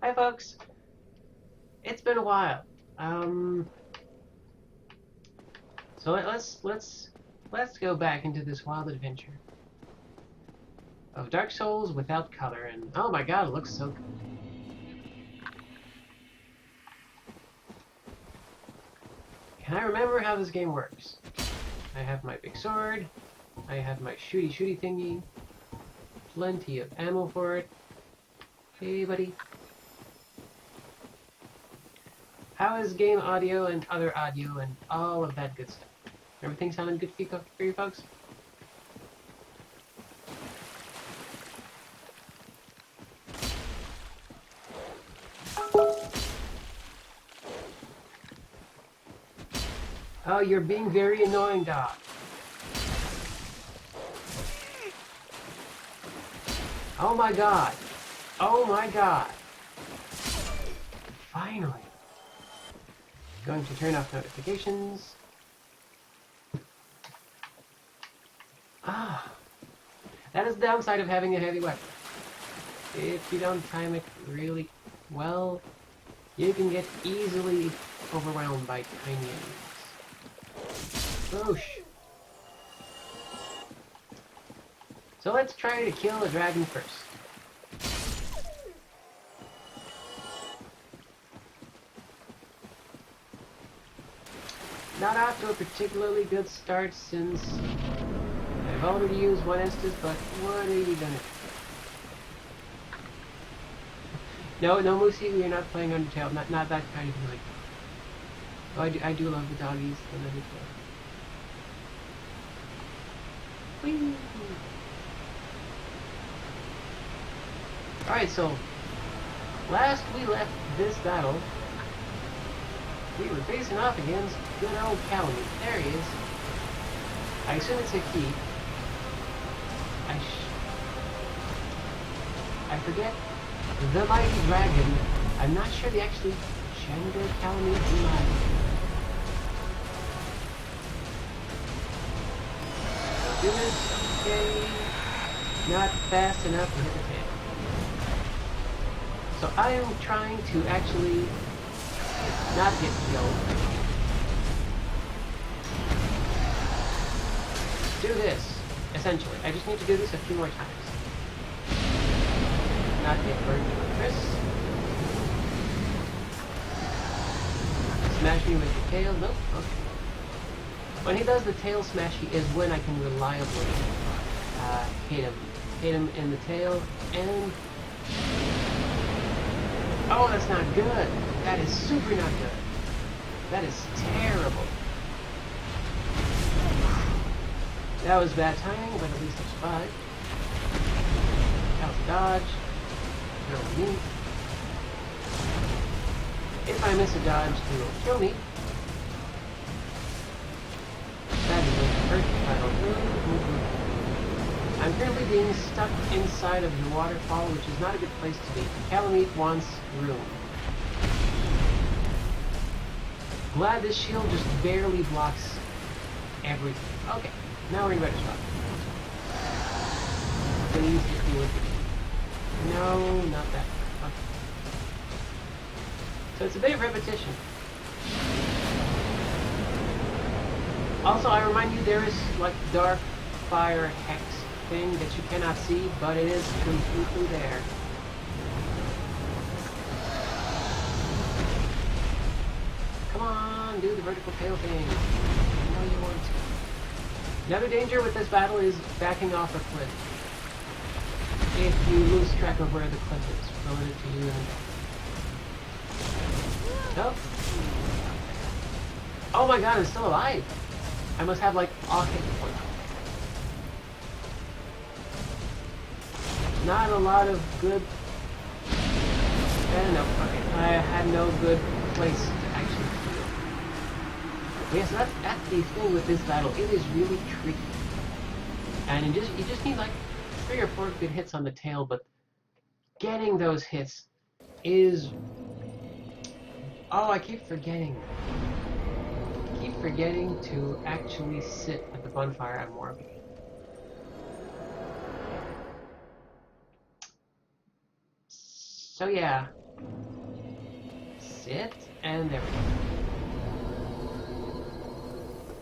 Hi folks, it's been a while. So let's go back into this wild adventure of Dark Souls without color, and oh my god, it looks so good. Can I remember how this game works? I have my big sword, I have my shooty thingy, plenty of ammo for it. Hey buddy. How is game audio and other audio and all of that good stuff? Everything sounding good for you folks? Oh, you're being very annoying, dog. Oh my god. Oh my god. Finally. Going to turn off notifications. Ah. That is the downside of having a heavy weapon. If you don't time it really well, you can get easily overwhelmed by tiny enemies. Whoosh. So let's try to kill a dragon first. Not off to a particularly good start since I've already used one Estus, but what are you gonna do? No, Moosey, we're not playing Undertale. Not that kind of like. Oh, I do love the doggies and everything. Whee! Alright, so last we left this battle, we were facing off against good old Calamity. There he is. I assume it's a he. I forget the mighty dragon. I'm not sure the actually gender Calamity might. Do this, okay. Not fast enough to hit the tail. So I am trying to actually not get killed. Do this, essentially. I just need to do this a few more times. Not get burned to a crisp. Smash me with the tail. Nope. Okay. When he does the tail smashy is when I can reliably hit him. Hit him in the tail and... Oh, that's not good. That is super not good. That is terrible. That was bad timing, but at least I survived. Out to dodge. Kill me. If I miss a dodge, he will kill me. That is a perfect final. I'm currently being stuck inside of the waterfall, which is not a good place to be. Calamite wants room. Glad this shield just barely blocks everything. Okay, now we're in better spot. Please hit me with it. No, not that. Okay. So it's a bit of repetition. Also, I remind you there is like dark fire hex thing that you cannot see, but it is completely there. Come on, do the vertical tail thing. I know you want to. Another danger with this battle is backing off a cliff. If you lose track of where the cliff is relative to you and... Nope. Oh my god, I'm still alive! I must have like all hit points. Not a lot of good... no, okay. I had no good place to actually heal. Yeah, so that's the thing with this battle. It is really tricky. And you just need like 3 or 4 good hits on the tail, but getting those hits is... Oh, I keep forgetting. Keep forgetting to actually sit at the bonfire at Morbi. So yeah, it, and there we go.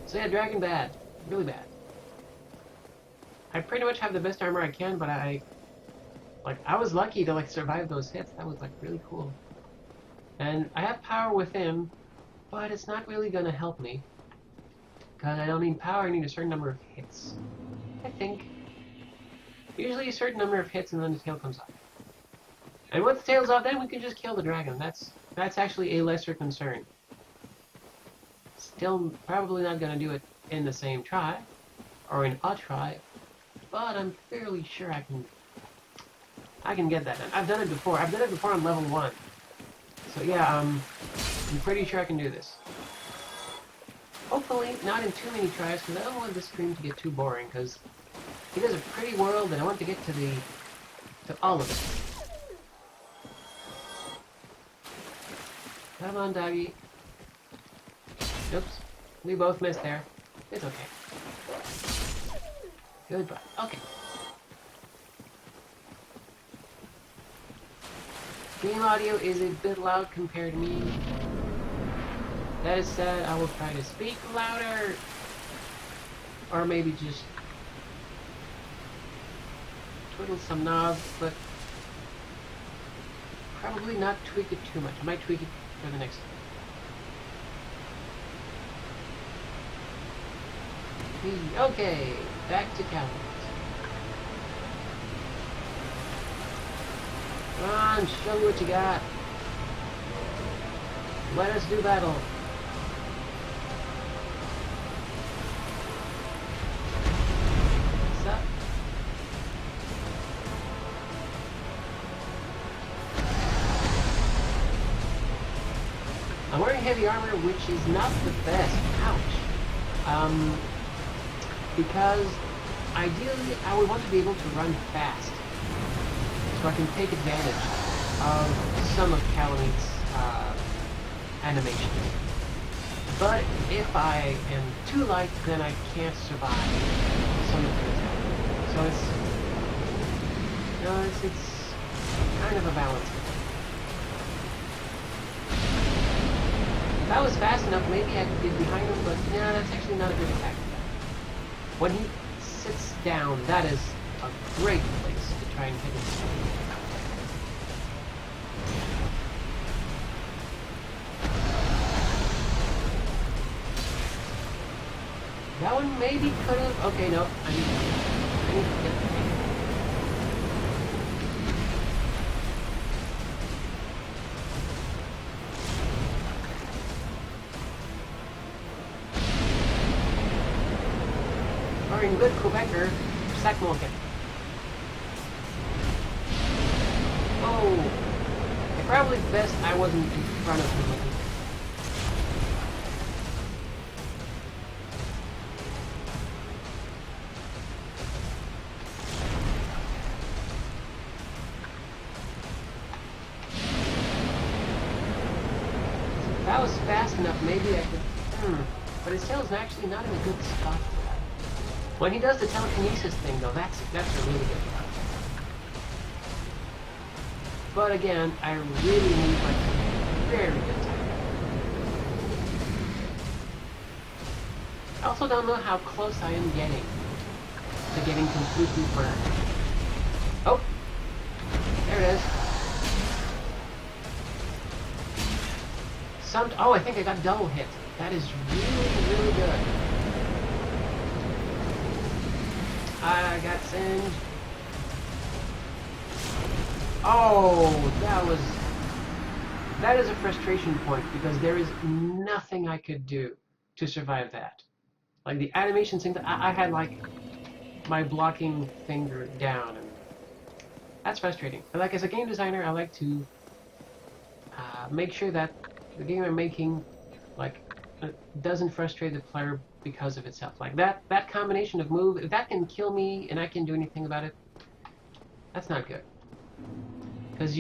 So yeah, dragon bad. Really bad. I pretty much have the best armor I can, but I was lucky to survive those hits. That was really cool. And I have power with him, but it's not really gonna help me. Because I don't need power, I need a certain number of hits. I think. Usually a certain number of hits and then the tail comes off. And once the tail's off, then we can just kill the dragon. That's actually a lesser concern. Still probably not gonna do it in the same try, or in a try, but I'm fairly sure I can get that done. I've done it before. I've done it before on level 1. So yeah, I'm pretty sure I can do this. Hopefully not in too many tries, because I don't want this stream to get too boring, because it is a pretty world and I want to get to all of it. Come on, doggy. Oops. We both missed there. It's okay. Goodbye. Okay. Game audio is a bit loud compared to me. That is said, I will try to speak louder. Or maybe just twiddle some knobs, but probably not tweak it too much. I might tweak it for the next time. Okay, back to Colorless. Come on, show me what you got. Let us do battle. What's up? I'm wearing heavy armor, which is not the best. Ouch. Because ideally I would want to be able to run fast, so I can take advantage of some of Calamite's animations. But if I am too light, then I can't survive some of the attacks. So it's kind of a balance. If I was fast enough, maybe I could get behind him, but no, that's actually not a good attack. When he sits down, that is a great place to try and hit him. That one maybe could have... Okay, no. I need to get the thing. In good Quebecer, sac Mulligan. Oh! It's probably best I wasn't in front of him. If I was fast enough, maybe I could... But his tail's actually not in a good spot. When he does the telekinesis thing, though, that's a really good part. But again, I really need very good time. I also don't know how close I am getting to getting completely burned. Oh! There it is. Oh, I think I got double hit. That is really, really good. I got singed. Oh, that is a frustration point, because there is nothing I could do to survive that. Like the animation thing, I had my blocking finger down, and that's frustrating. But as a game designer, I like to make sure that the game I'm making doesn't frustrate the player because of itself. That combination of move, if that can kill me and I can't do anything about it, that's not good. Because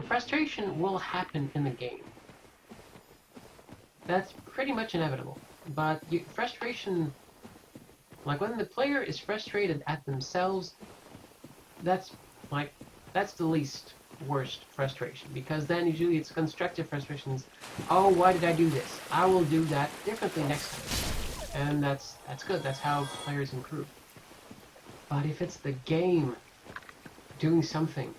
frustration will happen in the game. That's pretty much inevitable. But frustration, when the player is frustrated at themselves, that's the least worst frustration, because then usually it's constructive frustrations. Oh, why did I do this? I will do that differently next time. And that's good. That's how players improve. But if it's the game doing something,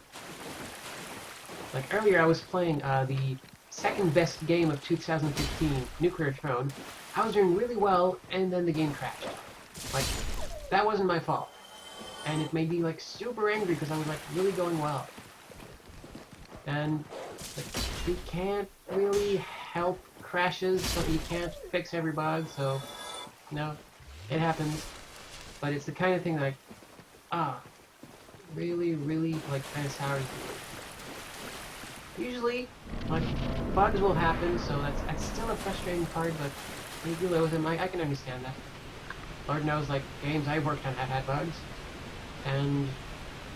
like earlier I was playing the second best game of 2015, Nuclear Throne. I was doing really well, and then the game crashed. Like, that wasn't my fault. And it made me like super angry because I was like really going well. And like, you can't really help crashes, so you can't fix every bug, so you know, it happens. But it's the kind of thing like, really, really like kind of sours me. Usually, like, bugs will happen, so that's still a frustrating part, but you deal with them. I can understand that. Lord knows, like, games I worked on have had bugs.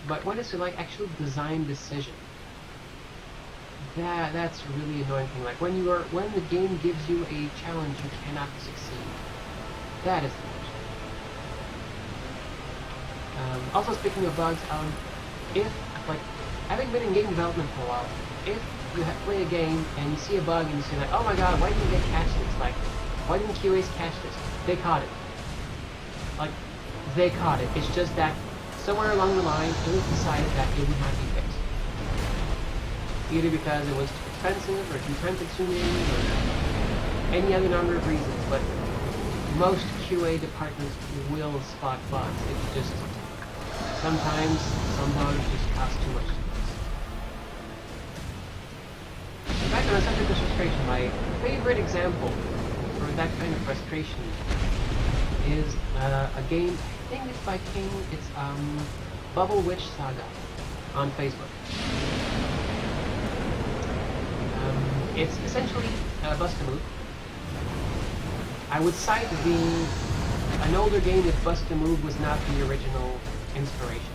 But when it's like actual design decision, that's a really annoying thing. Like when the game gives you a challenge you cannot succeed. That is the worst. Also, speaking of bugs, if like having been in game development for a while, if you play a game and you see a bug and you say like, oh my god, why didn't they catch this? Like, why didn't QAs catch this? They caught it. Like, they caught it. It's just that somewhere along the line, it was decided that it would not be fixed. Either because it was too expensive, or too time-consuming, or any other number of reasons, but most QA departments will spot bugs. It's just, sometimes some bugs just cost too much to fix. In fact, on the subject of frustration, my favorite example for that kind of frustration is a game, I think it's by King, it's Bubble Witch Saga on Facebook. It's essentially Bust-A-Move. I would cite an older game if Bust-A-Move was not the original inspiration.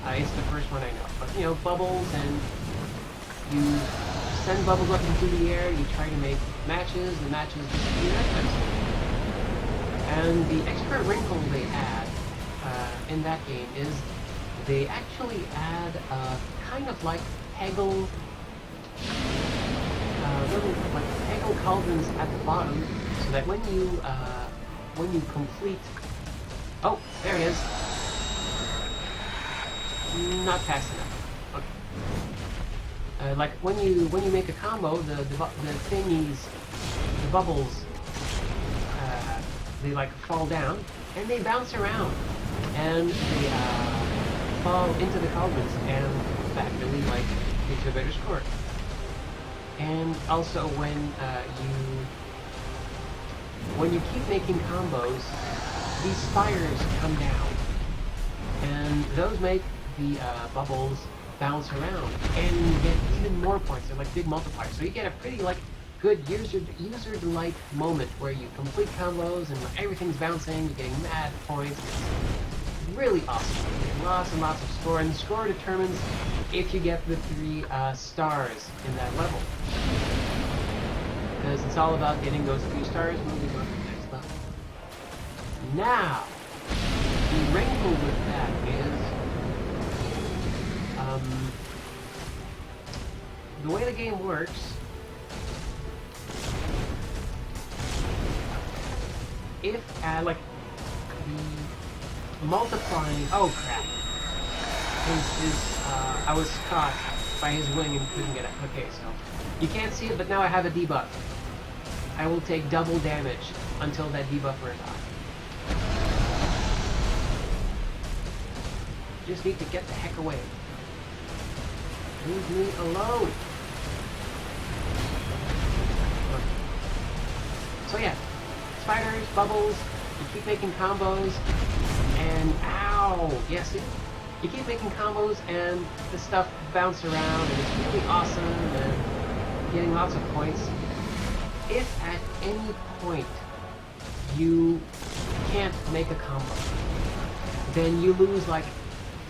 It's the first one I know. But, you know, bubbles, and you send bubbles up into the air, you try to make matches, the matches just do that kind of stuff. And the extra wrinkle they add in that game is they actually add kind of like Peggle, little like Peggle cauldrons at the bottom, so that when you complete, oh, there it is, not fast enough. Okay. Like when you make a combo, the thingies, the bubbles, they like fall down and they bounce around and they fall into the cauldrons and that really like gives you a better score. And also when you keep making combos, these spires come down and those make the bubbles bounce around and you get even more points. They're like big multipliers, so you get a pretty like good user-delight moment where you complete combos and everything's bouncing, you're getting mad points. It's really awesome. Lots and lots of score, and the score determines if you get the 3 stars in that level. Because it's all about getting those 3 stars moving on to the next level. Now, the wrinkle with that is the way the game works. If like the multiplying, oh crap, I was caught by his wing and couldn't get it. Okay, so you can't see it, but now I have a debuff. I will take double damage until that debuff wears off. Just need to get the heck away. Leave me alone. So yeah. Spiders, bubbles, you keep making combos, and ow! Yes, you keep making combos, and the stuff bounce around, and it's really awesome, and getting lots of points. If at any point you can't make a combo, then you lose like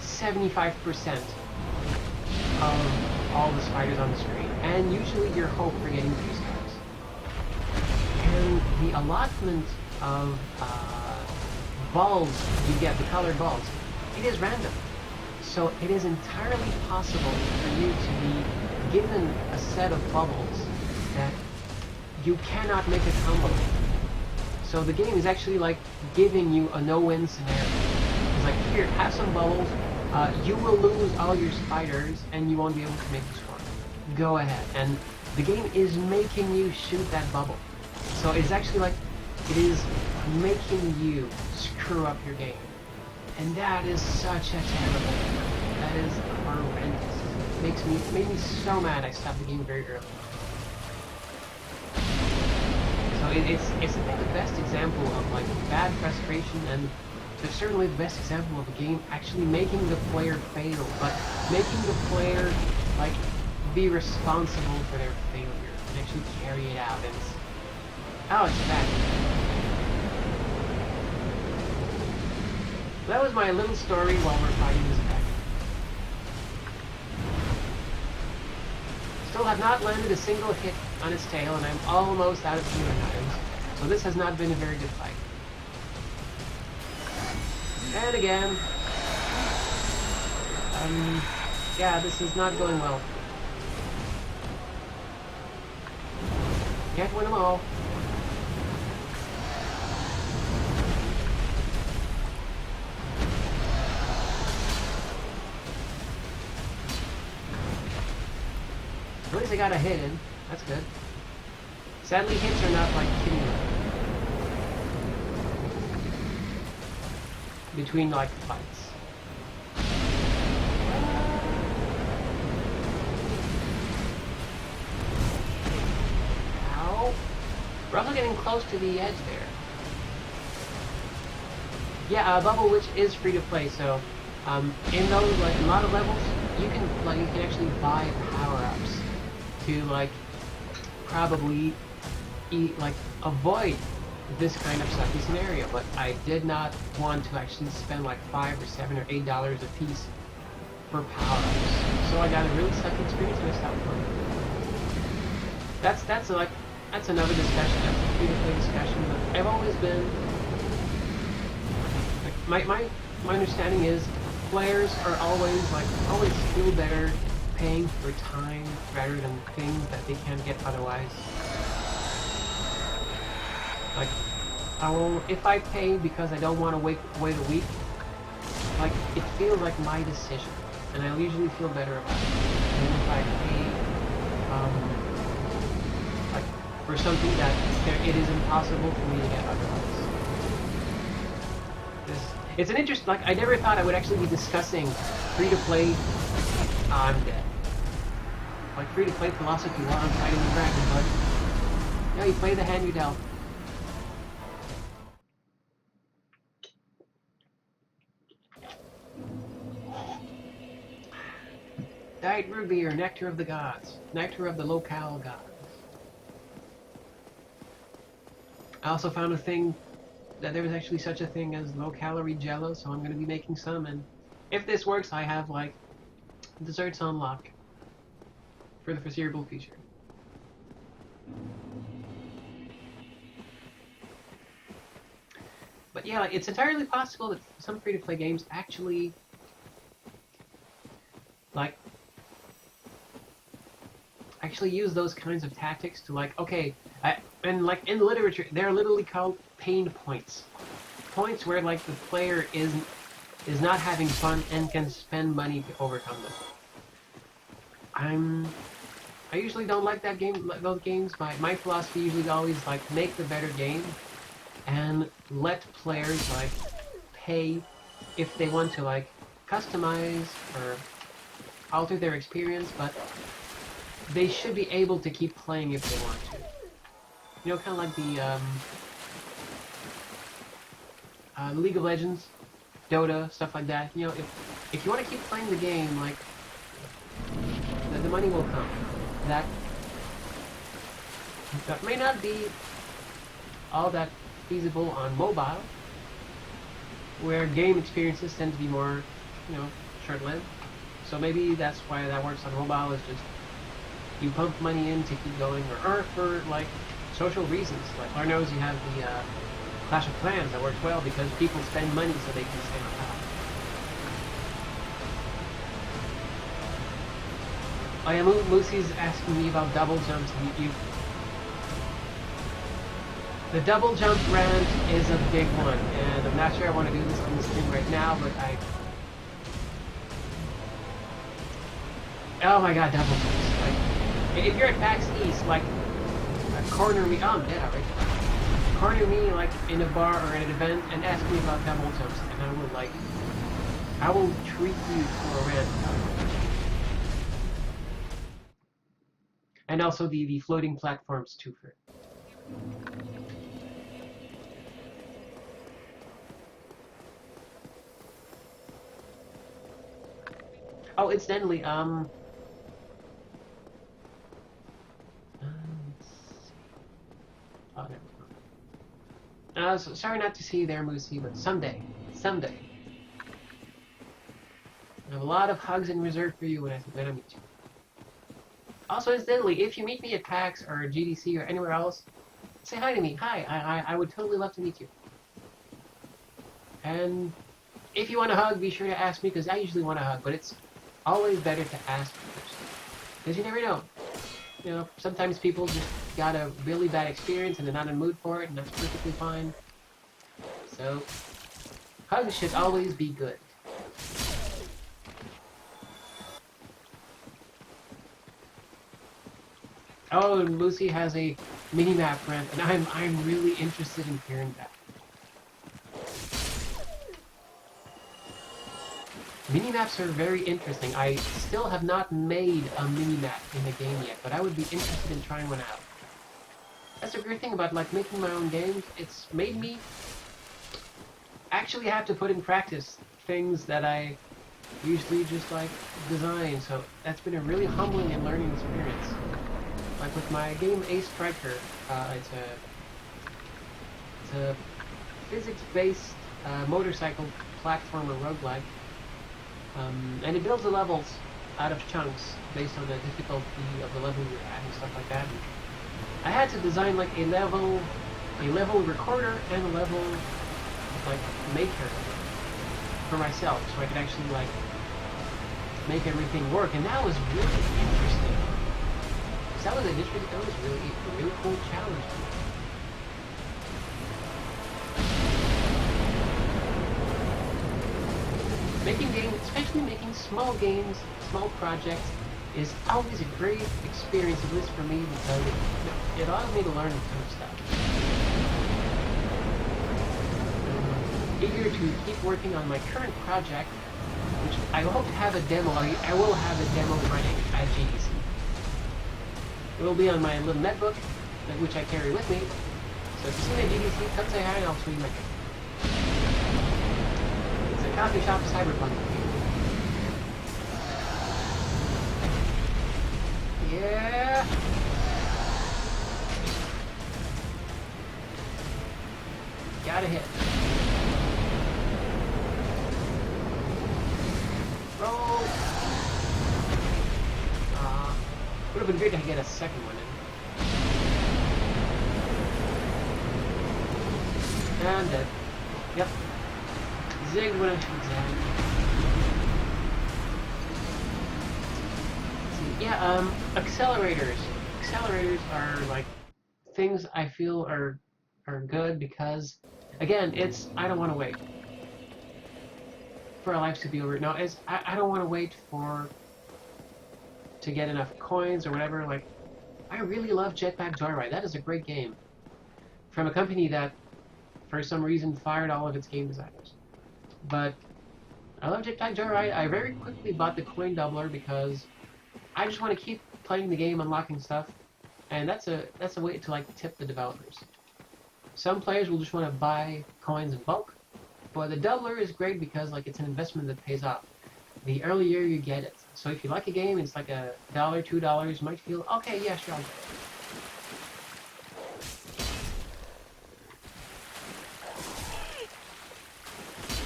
75% of all the spiders on the screen, and usually your hope for getting 2 stars. And the allotment of balls you get, the colored balls, it is random. So it is entirely possible for you to be given a set of bubbles that you cannot make a combo. So the game is actually like giving you a no-win scenario. It's like, here, have some bubbles, you will lose all your spiders and you won't be able to make the score. Go ahead. And the game is making you shoot that bubble. So it's actually like, it is making you screw up your game. And that is such a terrible thing. That is horrendous. It made me so mad I stopped the game very early. So it's I think the best example of like bad frustration, and it's certainly the best example of a game actually making the player fail, but making the player like be responsible for their failure and actually carry it out. And it's bad. That was my little story while we're fighting this attack. Still have not landed a single hit on its tail, and I'm almost out of healing items. So this has not been a very good fight. And again, yeah, this is not going well. Can't win them all. At least I got a hit in. That's good. Sadly, hits are not like kidding me. Between like fights. Ow. We're also getting close to the edge there. Yeah, Bubble Witch is free to play, so in those like a lot of levels, you can actually buy power-ups to like probably avoid this kind of sucky scenario, but I did not want to actually spend like $5 or $7 or $8 a piece for power-ups. So I got a really sucky experience and I stopped playing. That's another discussion. That's a free-to-play discussion. But I've always been like my understanding is players are always feel better paying for time rather than things that they can't get otherwise. Like, if I pay because I don't want to wait a week, like, it feels like my decision, and I usually feel better about it than if I pay, like, for something that it is impossible for me to get otherwise. It's an interest, like, I never thought I would actually be discussing free-to-play. I'm dead. Like free-to-play philosophy while I'm fighting the dragon, but yeah, you play the hand you dealt. Diet Ruby, or Nectar of the Gods. Nectar of the low-cal gods. I also found a thing that there was actually such a thing as low-calorie jello, so I'm going to be making some, and if this works, I have like desserts on lock for the foreseeable future. But yeah, it's entirely possible that some free-to-play games actually use those kinds of tactics to and like in literature, they're literally called pain points. Points where like the player is not having fun and can spend money to overcome them. I usually don't like those games. My philosophy usually always like make the better game and let players like pay if they want to like customize or alter their experience, but they should be able to keep playing if they want to. You know, kind of like the League of Legends, Dota, stuff like that. You know, if you want to keep playing the game, like the money will come. That may not be all that feasible on mobile, where game experiences tend to be more, short-lived. So maybe that's why that works on mobile, is just you pump money in to keep going, or for like social reasons. Like Lord knows you have the Clash of Clans that works well because people spend money so they can stay on top. Oh yeah, Moosey's asking me about double jumps. The double jump rant is a big one, and I'm not sure I want to do this on the stream right now, but oh my god, double jumps. Like, if you're at PAX East, like, corner me, oh, I'm dead already. Corner me, like, in a bar or at an event, and ask me about double jumps, and I will treat you to a rant. And also the floating platforms too for. Oh, incidentally, let's see. Oh, there we go. So sorry not to see you there, Moosey, but someday. I have a lot of hugs in reserve for you when I meet you. Also, incidentally, if you meet me at PAX or GDC or anywhere else, say hi to me. Hi, I would totally love to meet you. And if you want a hug, be sure to ask me, because I usually want a hug, but it's always better to ask first. Because you never know. You know, sometimes people just got a really bad experience and they're not in the mood for it, and that's perfectly fine. So, hugs should always be good. Oh, and Lucy has a mini-map rant, and I'm really interested in hearing that. Mini-maps are very interesting. I still have not made a mini-map in a game yet, but I would be interested in trying one out. That's the great thing about like making my own games. It's made me actually have to put in practice things that I usually just like design. So that's been a really humbling and learning experience. Like with my game Ace Striker, it's a physics-based motorcycle platformer roguelike, and it builds the levels out of chunks based on the difficulty of the level you're at and stuff like that. And I had to design like a level recorder and a level like maker for myself, so I could actually like make everything work, and that was really interesting. That was really a really cool challenge to me. Making games, especially making small games, small projects, is always a great experience, at least for me, because it allows me to learn a ton of stuff. I'm eager to keep working on my current project, which I hope to have a demo. I will have a demo running at GDC. It will be on my little netbook, which I carry with me. So if you see me at GDC, come say hi and I'll show you my game. It's a coffee shop cyberpunk game. Yeah! Gotta hit. Roll! Would have been great to get a second one in. And dead. Yep. Zig when I should zag. Yeah, accelerators. Accelerators are like things I feel are good because, again, I don't want to wait for our lives to be over. No, I don't want to wait to get enough coins or whatever. Like, I really love Jetpack Joyride. That is a great game. From a company that, for some reason, fired all of its game designers. But I love Jetpack Joyride. I very quickly bought the coin doubler because I just want to keep playing the game, unlocking stuff, and that's a way to like tip the developers. Some players will just want to buy coins in bulk, but the doubler is great because like it's an investment that pays off. The earlier you get it. So if you like a game, it's like $1, $2, you might feel, okay, yeah, sure, I'll get it.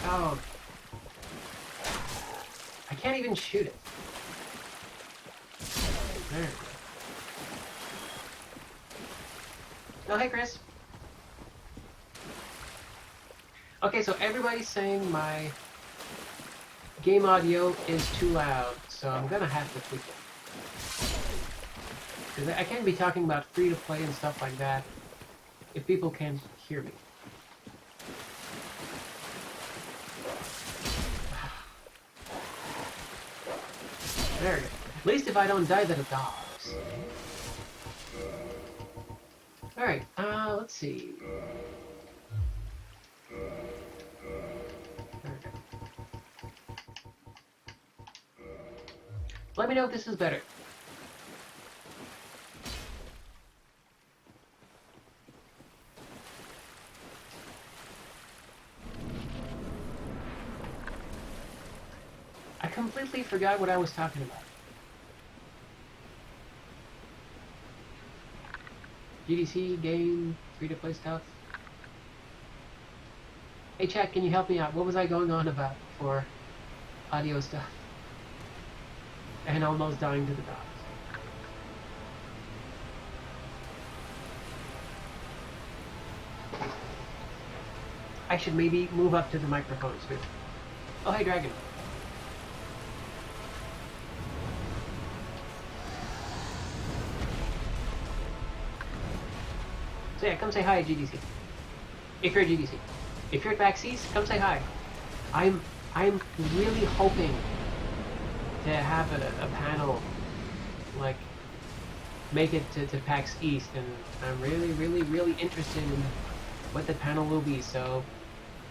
Oh. I can't even shoot it. There we go. Oh, hey, Chris. Okay, so everybody's saying my game audio is too loud, so I'm gonna have to tweak it. Because I can't be talking about free-to-play and stuff like that if people can't hear me. There we go. At least if I don't die to the dogs. Alright, let's see. Let me know if this is better. I completely forgot what I was talking about. GDC, game, free-to-play stuff. Hey chat, can you help me out? What was I going on about for audio stuff? And almost dying to the dogs. I should maybe move up to the microphone too. Oh, hey, Dragon. So yeah, come say hi at GDC. If you're at GDC. If you're at PAX East, come say hi. I'm really hoping to have a panel, like, make it to PAX East, and I'm really interested in what the panel will be, so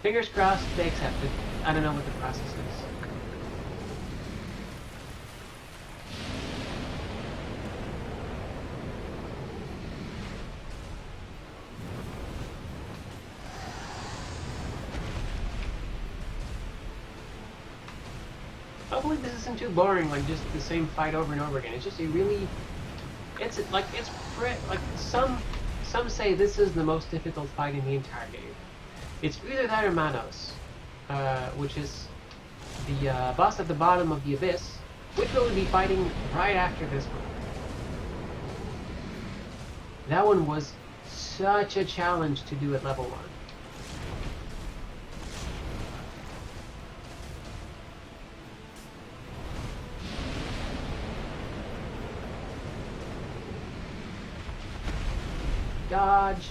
fingers crossed they accept it. I don't know what the process is. Hopefully this isn't too boring, like just the same fight over and over again. It's just it's like some say this is the most difficult fight in the entire game. It's either that or Manos, which is the boss at the bottom of the abyss, which we'll be fighting right after this one. That one was such a challenge to do at level 1. Dodge.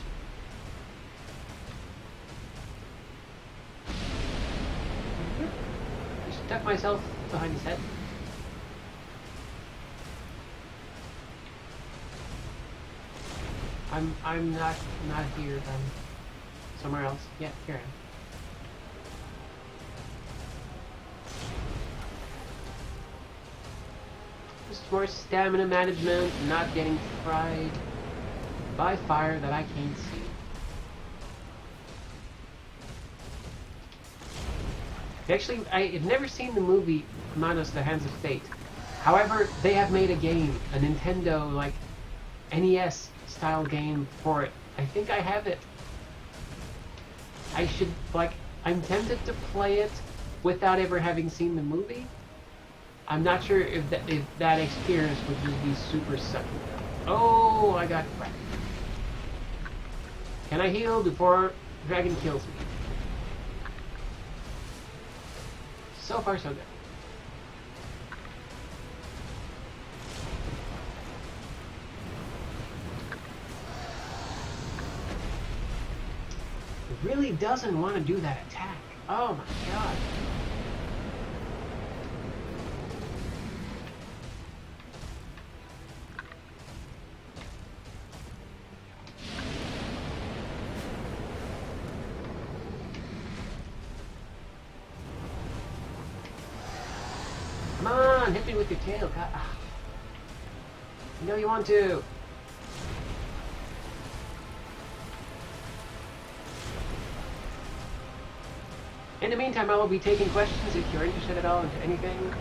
Just duck myself behind his head. I'm not here. I'm somewhere else. Yeah, here I am. Just more stamina management, not getting fried by fire that I can't see. Actually, I've never seen the movie Manos: The Hands of Fate. However, they have made a game, a Nintendo, like, NES style game for it. I think I have it. I should, like, I'm tempted to play it without ever having seen the movie. I'm not sure if that experience would just be super sucky. Oh, I got cracked. Can I heal before Dragon kills me? So far, so good. It really doesn't want to do that attack. Oh my god. Come on, hit me with your tail. God. You know you want to. In the meantime, I will be taking questions if you're interested at all into anything.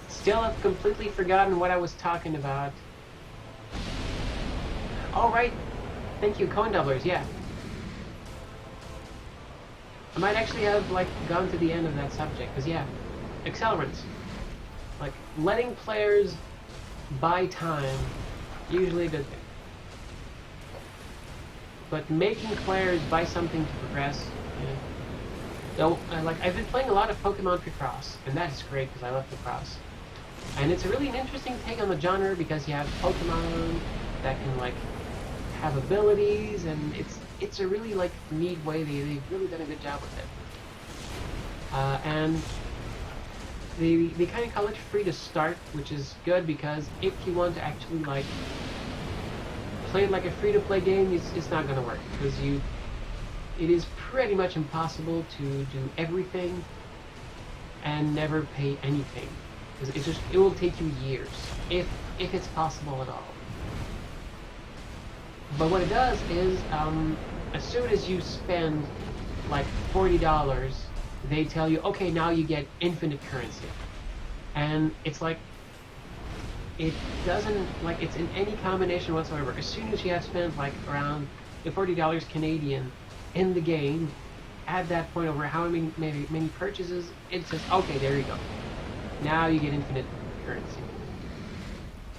Still have completely forgotten what I was talking about. Alright. Thank you, coin doublers, yeah. I might actually have, like, gone to the end of that subject, because, yeah, accelerants. Like, letting players buy time, usually a good thing. But making players buy something to progress, yeah. So, like, I've been playing a lot of Pokemon Picross, and that is great, because I love Picross. And it's a really an interesting take on the genre because you have Pokemon that can like have abilities, and it's a really like neat way. They've really done a good job with it. And they kind of call it free to start, which is good because if you want to actually like play it like a free-to-play game, it's not going to work because it is pretty much impossible to do everything and never pay anything. Because it will take you years if it's possible at all. But what it does is, as soon as you spend like $40, they tell you, okay, now you get infinite currency. And it's like, it doesn't, like, it's in any combination whatsoever. As soon as you have spent like around the $40 Canadian in the game, at that point over how many purchases, it says, okay, there you go. Now you get infinite currency.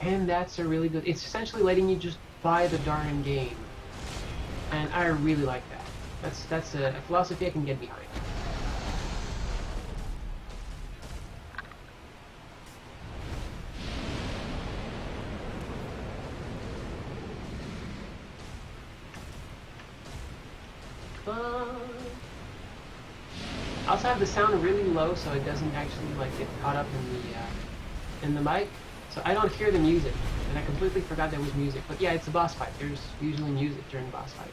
And that's a really good, it's essentially letting you just buy the darn game. And I really like that. That's a philosophy I can get behind. I also have the sound really low so it doesn't actually like get caught up in the mic, so I don't hear the music, and I completely forgot there was music. But yeah, it's a boss fight. There's usually music during boss fights.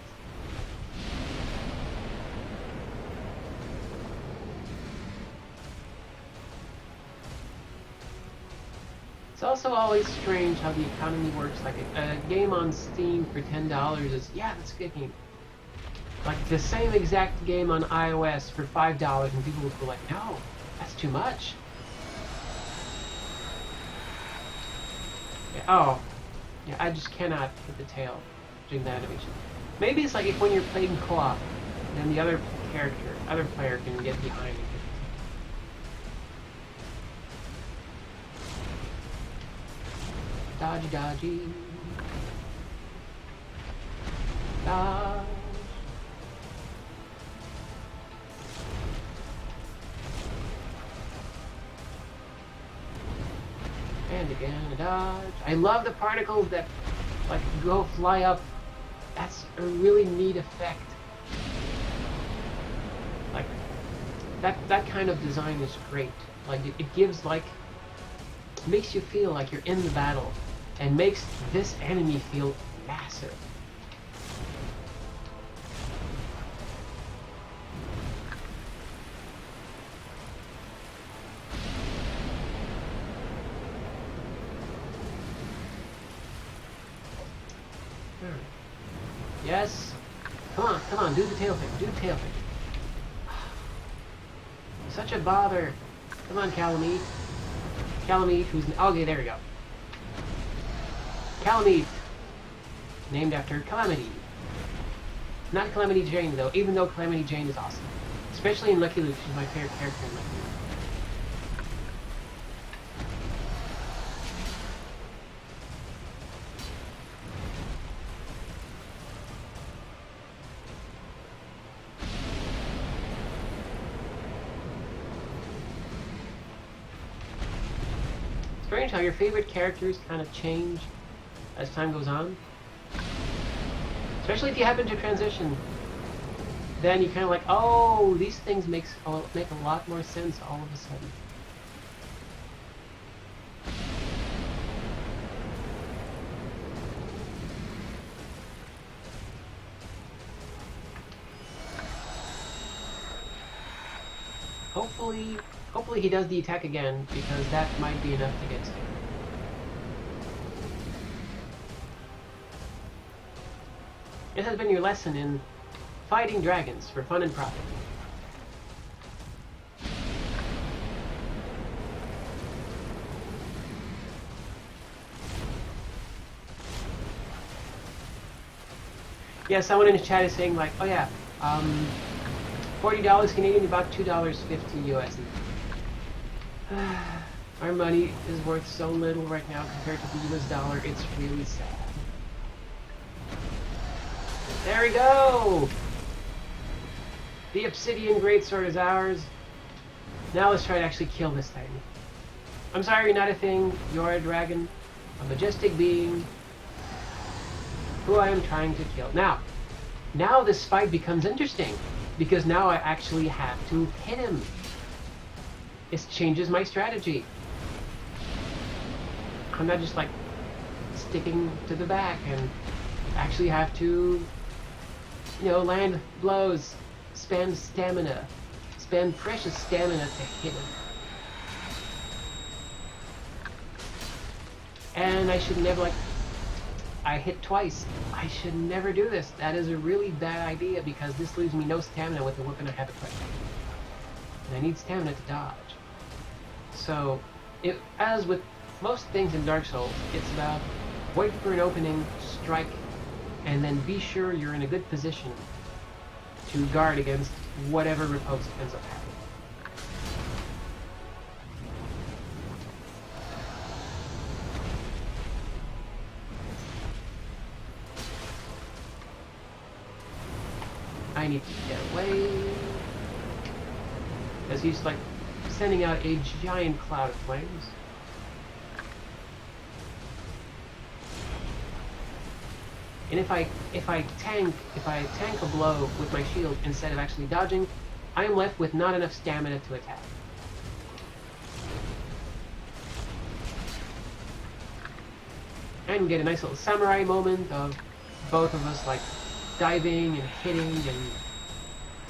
It's also always strange how the economy works. Like a game on Steam for $10 is, yeah, that's a good game. Like the same exact game on iOS for $5, and people would go like, no, that's too much. Yeah, oh, yeah, I just cannot hit the tail during the animation. Maybe it's like if when you're playing co-op, then the other player can get behind and dodgy, dodgy. Dodge. And again, a dodge. I love the particles that like go fly up. That's a really neat effect. Like that kind of design is great. Like it gives like, makes you feel like you're in the battle and makes this enemy feel massive. Yes. Come on, do the tail thing. Do the tail thing. Such a bother. Come on, Calamite. Calamite, who's... Okay, there we go. Calamite. Named after Calamity. Not Calamity Jane, though, even though Calamity Jane is awesome. Especially in Lucky Luke. She's my favorite character in Lucky Luke. Strange how your favorite characters kind of change as time goes on. Especially if you happen to transition. Then you kind of like, oh, these things make a lot more sense all of a sudden. Hopefully he does the attack again, because that might be enough to get to him. This has been your lesson in fighting dragons for fun and profit. Yeah, someone in the chat is saying like, oh yeah, $40 Canadian, about $2.50 US. Our money is worth so little right now compared to the US dollar, it's really sad. There we go! The Obsidian Greatsword is ours. Now let's try to actually kill this thing. I'm sorry, you're not a thing. You're a dragon. A majestic being who I am trying to kill. Now this fight becomes interesting, because now I actually have to hit him. It changes my strategy. I'm not just like sticking to the back and actually have to, land blows, spend stamina, spend precious stamina to hit him. And I should never, I hit twice. I should never do this. That is a really bad idea, because this leaves me no stamina with the weapon I have equipped. And I need stamina to dodge. So, as with most things in Dark Souls, it's about wait for an opening, strike, and then be sure you're in a good position to guard against whatever riposte ends up happening. I need to get away, as he's sending out a giant cloud of flames. And if I tank a blow with my shield instead of actually dodging, I am left with not enough stamina to attack. And get a nice little samurai moment of both of us diving and hitting, and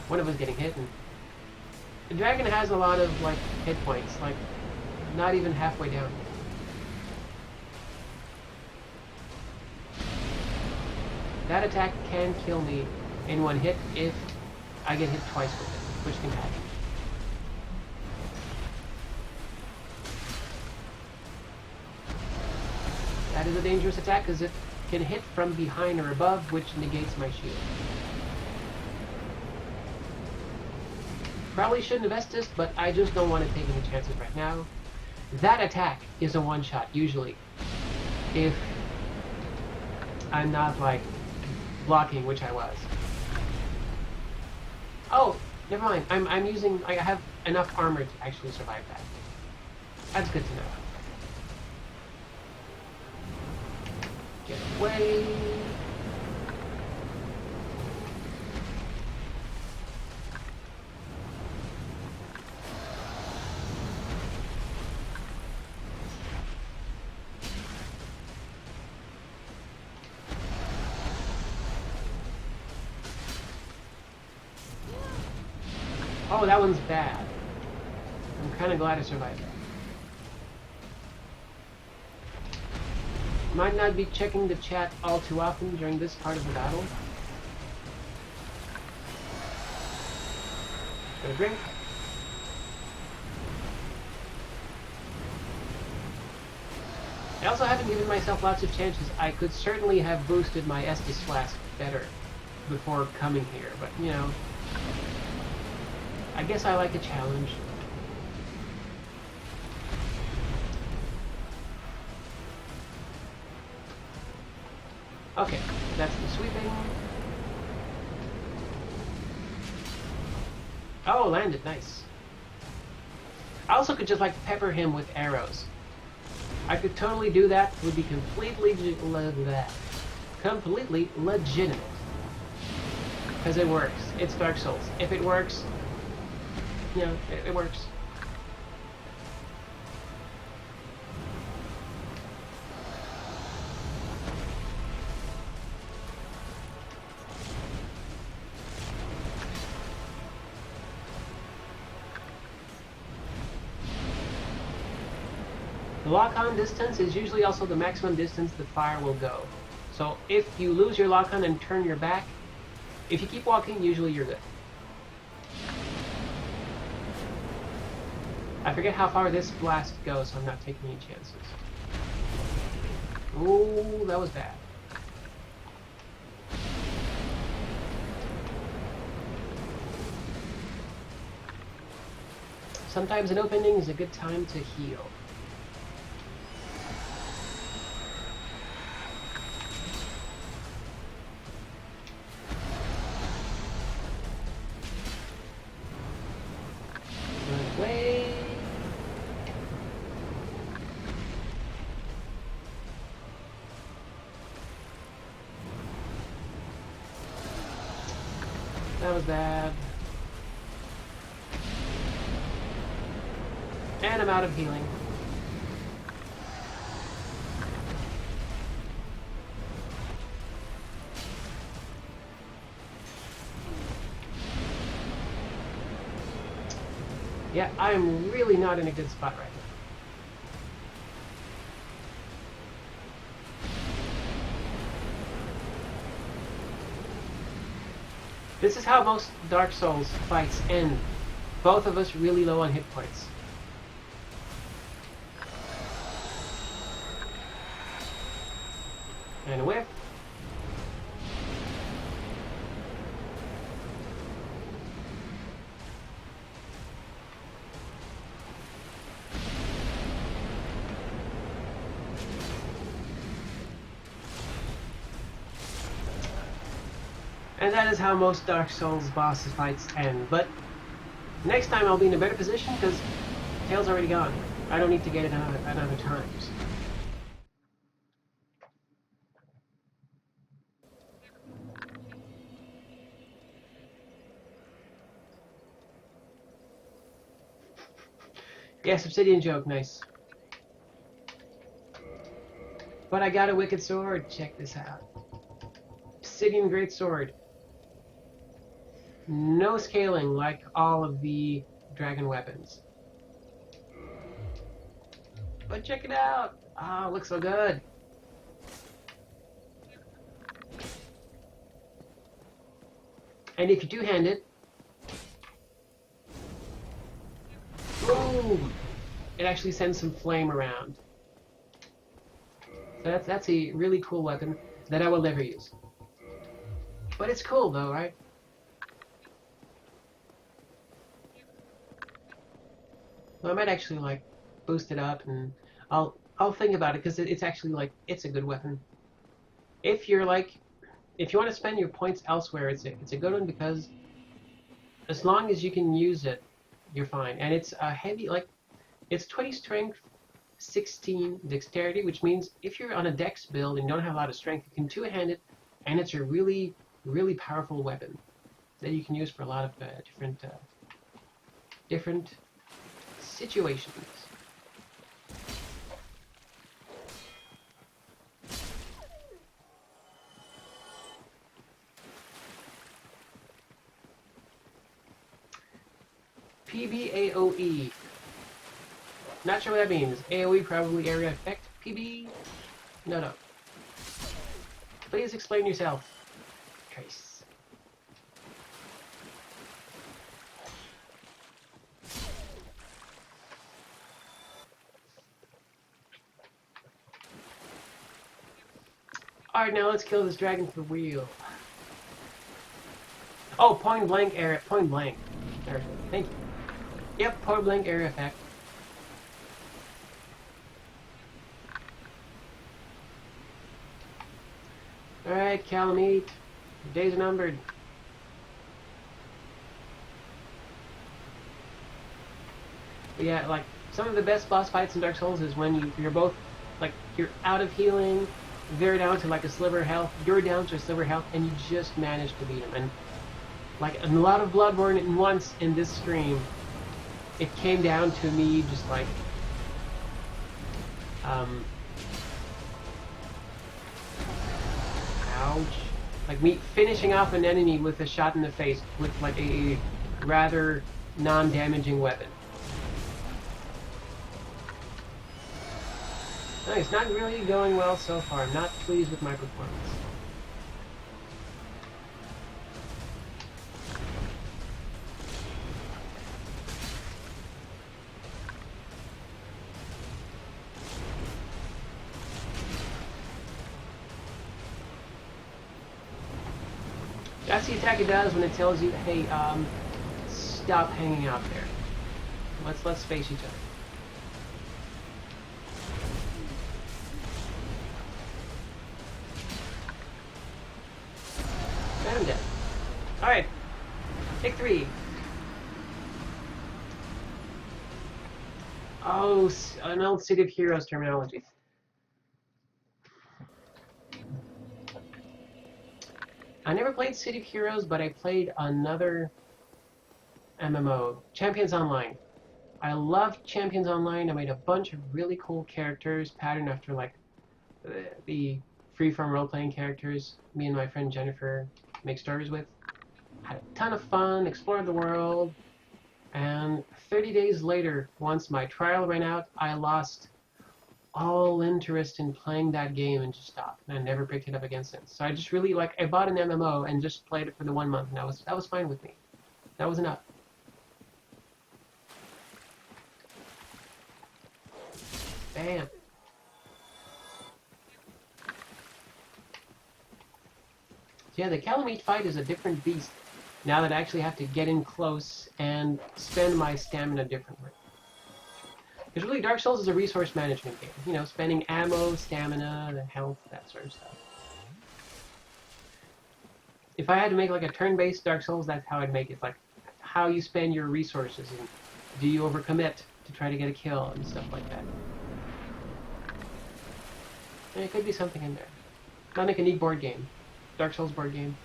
one of us getting hit. And the dragon has a lot of hit points, not even halfway down. That attack can kill me in one hit if I get hit twice with it, which can happen. That is a dangerous attack, because it can hit from behind or above, which negates my shield. Probably shouldn't have Estus, but I just don't want to take any chances right now. That attack is a one-shot, usually, if I'm not, blocking, which I was. Oh, never mind. I have enough armor to actually survive that. That's good to know. Get away. Oh, that one's bad. I'm kind of glad I survived that. Might not be checking the chat all too often during this part of the battle. Got a drink. I also haven't given myself lots of chances. I could certainly have boosted my Estus Flask better before coming here, but I guess I like a challenge. Okay, that's the sweeping. Oh, landed, nice. I also could just pepper him with arrows. I could totally do that. It would be completely legitimate. Because it works. It's Dark Souls. If it works, it works. The lock-on distance is usually also the maximum distance the fire will go. So if you lose your lock-on and turn your back, if you keep walking, usually you're good. I forget how far this blast goes, so I'm not taking any chances. Ooh, that was bad. Sometimes an opening is a good time to heal. Run away. That was bad. And I'm out of healing. Yeah, I'm really not in a good spot right now. This is how most Dark Souls fights end. Both of us really low on hit points. And a whiff. And that is how most Dark Souls boss fights end. But next time I'll be in a better position because Tail's already gone. I don't need to get it another times. Yes, obsidian joke, nice. But I got a wicked sword. Check this out. Obsidian great sword. No scaling like all of the dragon weapons. But check it out. Ah, looks so good. And if you two-hand it, boom! It actually sends some flame around. So that's a really cool weapon that I will never use. But it's cool though, right? Well, I might actually like boost it up, and I'll think about it because it's actually like it's a good weapon. If you're like, if you want to spend your points elsewhere, it's a good one because as long as you can use it, you're fine. And it's a heavy, like it's 20 strength, 16 dexterity, which means if you're on a dex build and you don't have a lot of strength, you can two-hand it, and it's a really, really powerful weapon that you can use for a lot of different situations. PBAOE. Not sure what that means. AOE probably area effect. PB? No. Please explain yourself, Trace. Alright, now let's kill this dragon for real. Oh, point blank area. Point blank. There, thank you. Yep, point blank area effect. Alright, Calamite. Your days are numbered. But yeah, like, some of the best boss fights in Dark Souls is when you're both, like, you're out of healing, they're down to like a sliver of health, you're down to a sliver of health, and you just managed to beat them. And like a lot of Bloodborne at once in this stream, it came down to me just like ouch, like me finishing off an enemy with a shot in the face with like a rather non-damaging weapon. Nice, not really going well so far. I'm not pleased with my performance. That's the attack it does when it tells you, hey, stop hanging out there. Let's face each other. And I'm dead. Alright. Take 3. Oh, an old City of Heroes terminology. I never played City of Heroes, but I played another MMO, Champions Online. I loved Champions Online. I made a bunch of really cool characters, patterned after like the freeform role-playing characters me and my friend Jennifer make stories with. Had a ton of fun, explored the world, and 30 days later, once my trial ran out, I lost all interest in playing that game and just stopped. And I never picked it up again since. So I just really I bought an MMO and just played it for the 1 month, and that was fine with me. That was enough. Bam. Yeah, the Calamite fight is a different beast now that I actually have to get in close and spend my stamina differently. Because really, Dark Souls is a resource management game. You know, spending ammo, stamina, health, that sort of stuff. If I had to make like a turn-based Dark Souls, that's how I'd make it. Like, how you spend your resources, and do you overcommit to try to get a kill, and stuff like that. And it could be something in there. Might make a neat board game. Dark Souls board game.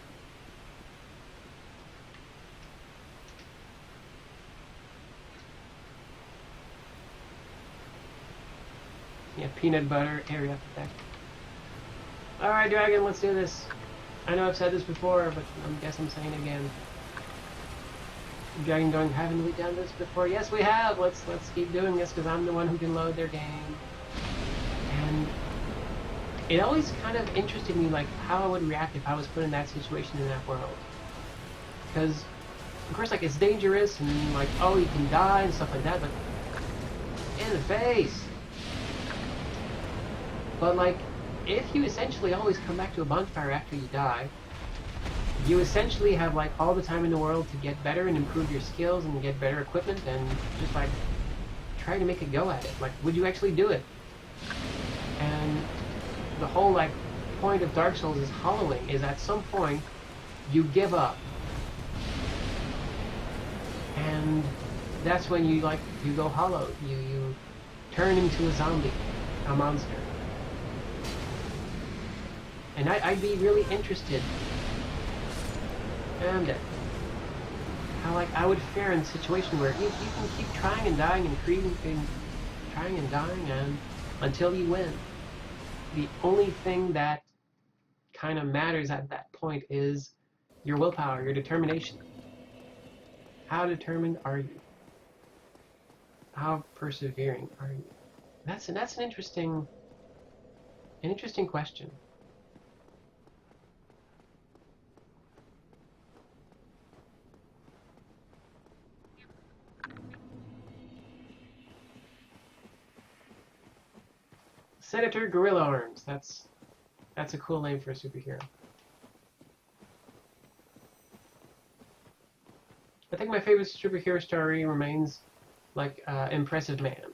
Yeah, peanut butter area effect. Alright, Dragon, let's do this. I know I've said this before, but I guess I'm saying it again. Dragon going, haven't we done this before? Yes, we have! Let's keep doing this, because I'm the one who can load their game. And it always kind of interested me, like, how I would react if I was put in that situation in that world. Because, of course, like, it's dangerous, and, like, oh, you can die, and stuff like that, but in the face! But, like, if you essentially always come back to a bonfire after you die, you essentially have, like, all the time in the world to get better and improve your skills and get better equipment and just, like, try to make a go at it. Like, would you actually do it? And the whole, like, point of Dark Souls is hollowing, is at some point, you give up. And that's when you, like, you go hollow. You turn into a zombie, a monster. And I'd be really interested in how, like, I would fare in a situation where you can keep trying and dying and trying and dying and until you win. The only thing that kind of matters at that point is your willpower, your determination. How determined are you? How persevering are you? That's an interesting question. Senator Gorilla Arms. That's a cool name for a superhero. I think my favorite superhero story remains like Impressive Man,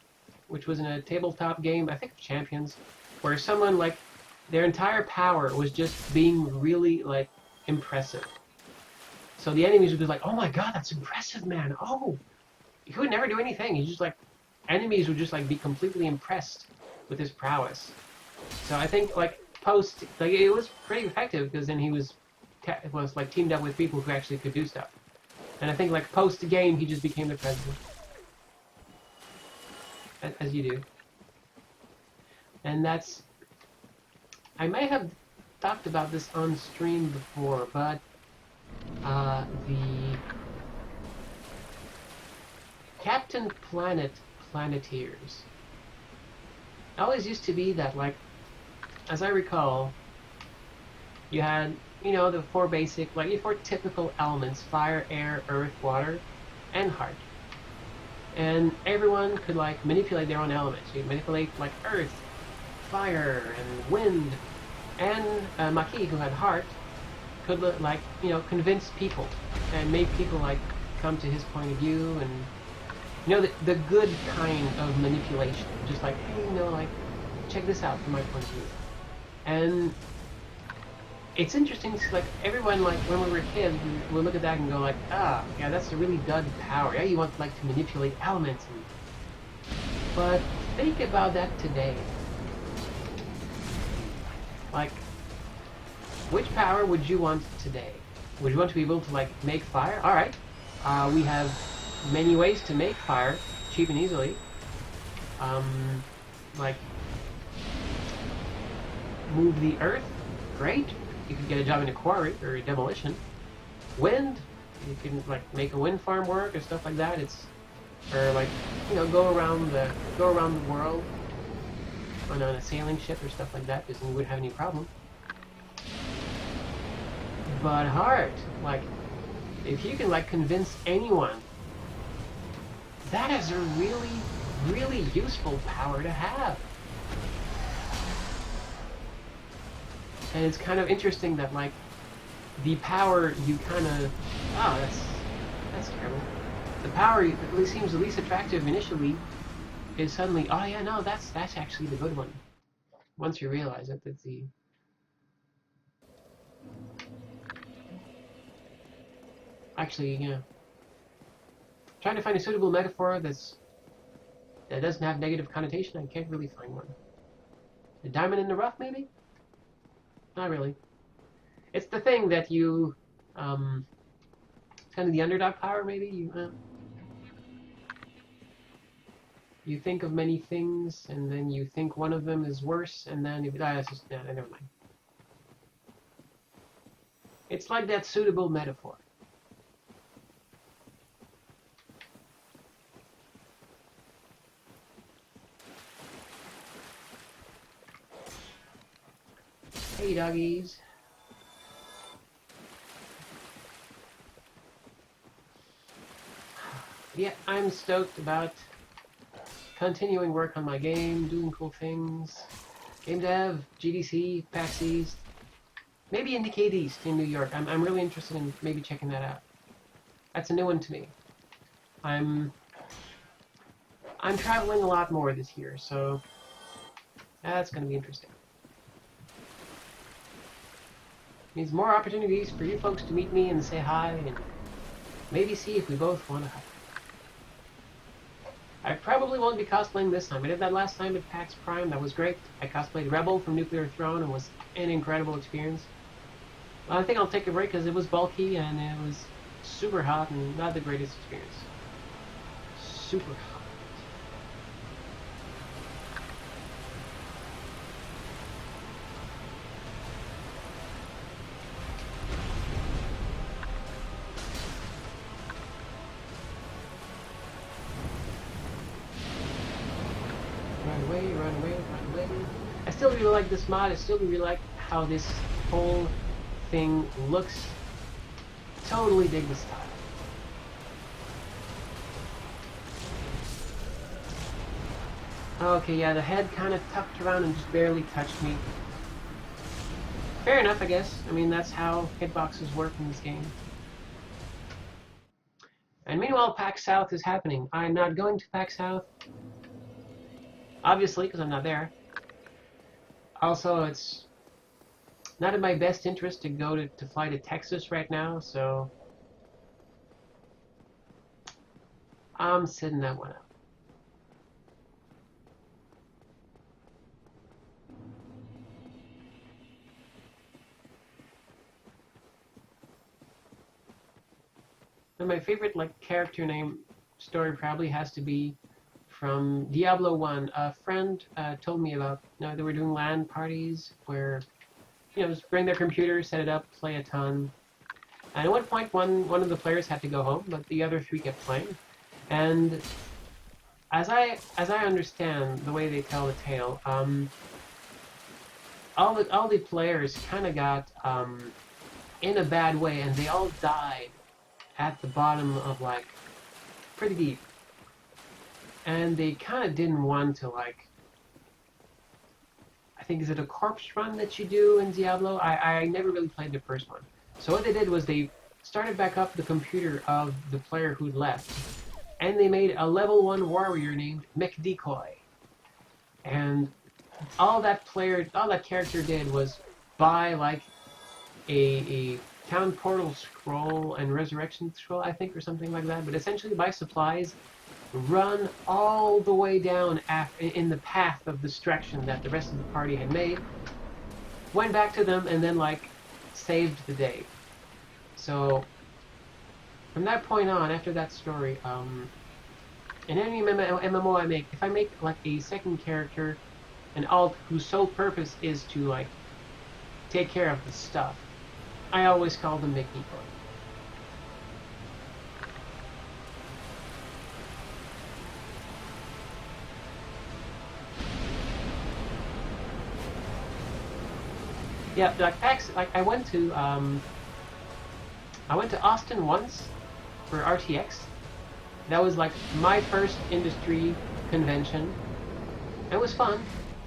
which was in a tabletop game, I think Champions, where someone, like, their entire power was just being really, like, impressive. So the enemies would be like, oh my god, that's Impressive Man. Oh, he would never do anything. He's just like, enemies would just, like, be completely impressed with his prowess. So I think, like, it was pretty effective, because then he was like teamed up with people who actually could do stuff. And I think, like, post game he just became the president, as you do. And that's, I may have talked about this on stream before, but the Captain Planet Planeteers always used to be that, like, as I recall, you had, you know, the four basic, like, your four typical elements: fire, air, earth, water, and heart. And everyone could, like, manipulate their own elements. You manipulate, like, earth, fire, and wind. And Maki, who had heart, could, like, you know, convince people and make people, like, come to his point of view, and, you know, the good kind of manipulation. Just like, hey, you know, like, check this out from my point of view. And it's interesting to see, like, everyone, like, when we were kids, we would look at that and go, like, ah, yeah, that's a really dud power. Yeah, you want, like, to manipulate elements. But think about that today. Like, Which power would you want today? Would you want to be able to, like, make fire? Alright. We have many ways to make fire, cheap and easily. Like, move the earth. Great. You could get a job in a quarry or a demolition. Wind. You can, like, make a wind farm work or stuff like that. Or, like, you know, go around the world on a sailing ship or stuff like that, because you wouldn't have any problem. But heart, like, if you can, like, convince anyone, that is a really, really useful power to have. And it's kind of interesting that, like, the power you kind of... Oh, that's terrible. The power that seems the least attractive initially is suddenly, oh yeah, no, that's actually the good one. Once you realize it, that's the... Actually, yeah. Trying to find a suitable metaphor that doesn't have negative connotation, I can't really find one. A diamond in the rough, maybe? Not really. It's the thing that you, kind of the underdog power, maybe? You think of many things, and then you think one of them is worse, and then you... it's just... never mind. It's like that suitable metaphor. Hey, doggies. Yeah, I'm stoked about continuing work on my game, doing cool things. Game dev, GDC, PAX East, maybe Indicate East in New York. I'm really interested in maybe checking that out. That's a new one to me. I'm traveling a lot more this year, so that's going to be interesting. Means more opportunities for you folks to meet me and say hi, and maybe see if we both want to hug. I probably won't be cosplaying this time. I did that last time at PAX Prime. That was great. I cosplayed Rebel from Nuclear Throne and was an incredible experience. Well, I think I'll take a break because it was bulky and it was super hot and not the greatest experience. Super hot. Run away. I still really like this mod. I still really like how this whole thing looks. Totally dig the style. Okay, yeah, the head kind of tucked around and just barely touched me. Fair enough, I guess. I mean, that's how hitboxes work in this game. And meanwhile, PAX South is happening. I'm not going to PAX South. Obviously, because I'm not there. Also, it's not in my best interest to go to fly to Texas right now, so I'm sitting that one out. And my favorite, like, character name story probably has to be from Diablo 1. A friend told me about, they were doing LAN parties where, just bring their computer, set it up, play a ton. And at one point, one of the players had to go home, but the other three kept playing. And as I understand the way they tell the tale, all the players kind of got in a bad way, and they all died at the bottom of, like, pretty deep. And they kind of didn't want to, like, I think, is it a corpse run that you do in Diablo? I never really played the first one. So what they did was they started back up the computer of the player who'd left, and they made a level 1 warrior named McDecoy. And all that character did was buy, like, a town portal scroll and resurrection scroll, I think, or something like that, but essentially buy supplies, run all the way down in the path of destruction that the rest of the party had made, went back to them, and then, like, saved the day. So from that point on, after that story, in any MMO I make, if I make like a second character, an alt whose sole purpose is to like take care of the stuff, I always call them Big People. Yeah, like I went to Austin once for RTX. That was like my first industry convention. It was fun.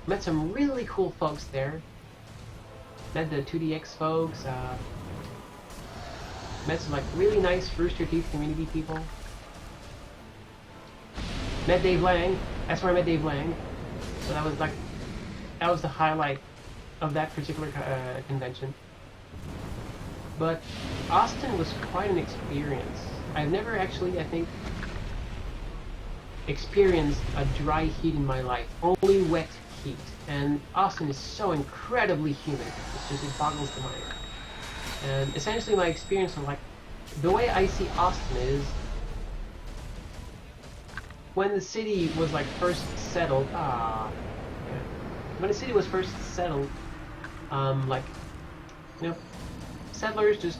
Met some really cool folks there. Met the 2DX folks. Met some like really nice Rooster Teeth community people. Met Dave Lang. That's where I met Dave Lang. So that was the highlight of that particular convention. But Austin was quite an experience. I've never actually, I think, experienced a dry heat in my life. Only wet heat. And Austin is so incredibly humid. It boggles the mind. And essentially my experience of like, the way I see Austin is, when the city was like first settled, when the city was first settled, like, you know, settlers just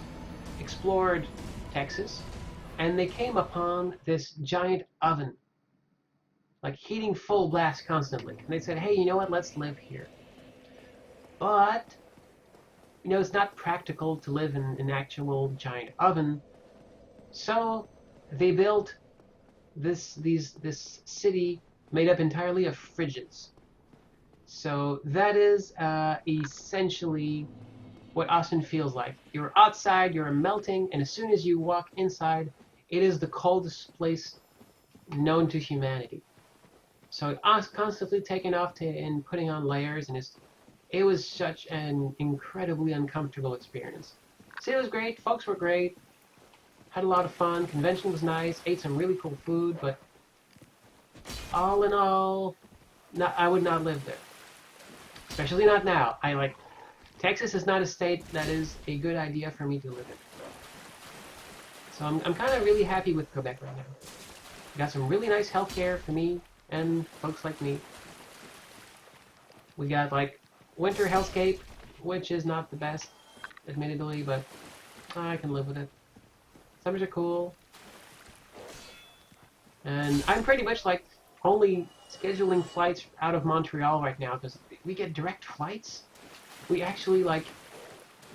explored Texas, and they came upon this giant oven, like heating full blast constantly. And they said, hey, you know what, let's live here. But, you know, it's not practical to live in an actual giant oven. So they built this city made up entirely of fridges. So that is essentially what Austin feels like. You're outside, you're melting, and as soon as you walk inside, it is the coldest place known to humanity. So I was constantly taking off and putting on layers, and it was such an incredibly uncomfortable experience. So it was great, folks were great, had a lot of fun, convention was nice, ate some really cool food, but all in all, I would not live there. Especially not now. Texas is not a state that is a good idea for me to live in. So I'm kind of really happy with Quebec right now. We got some really nice healthcare for me and folks like me. We got like winter hellscape, which is not the best, admittedly, but I can live with it. Summers are cool. And I'm pretty much like only scheduling flights out of Montreal right now because we get direct flights. We actually like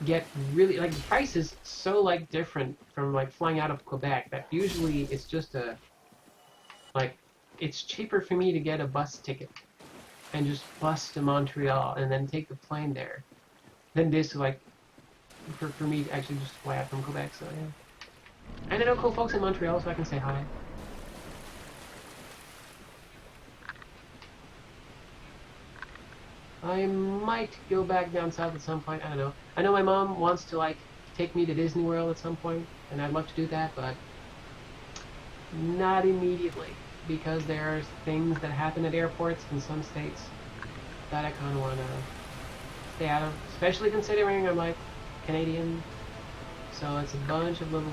get really like the price is so like different from like flying out of Quebec that usually it's just it's cheaper for me to get a bus ticket and just bus to Montreal and then take the plane there than this like for me to actually just fly out from Quebec. So yeah. And I know cool folks in Montreal, so I can say hi. I might go back down south at some point, I don't know. I know my mom wants to like take me to Disney World at some point, and I'd love to do that, but not immediately, because there's things that happen at airports in some states that I kind of want to stay out of, especially considering I'm like Canadian, so it's a bunch of little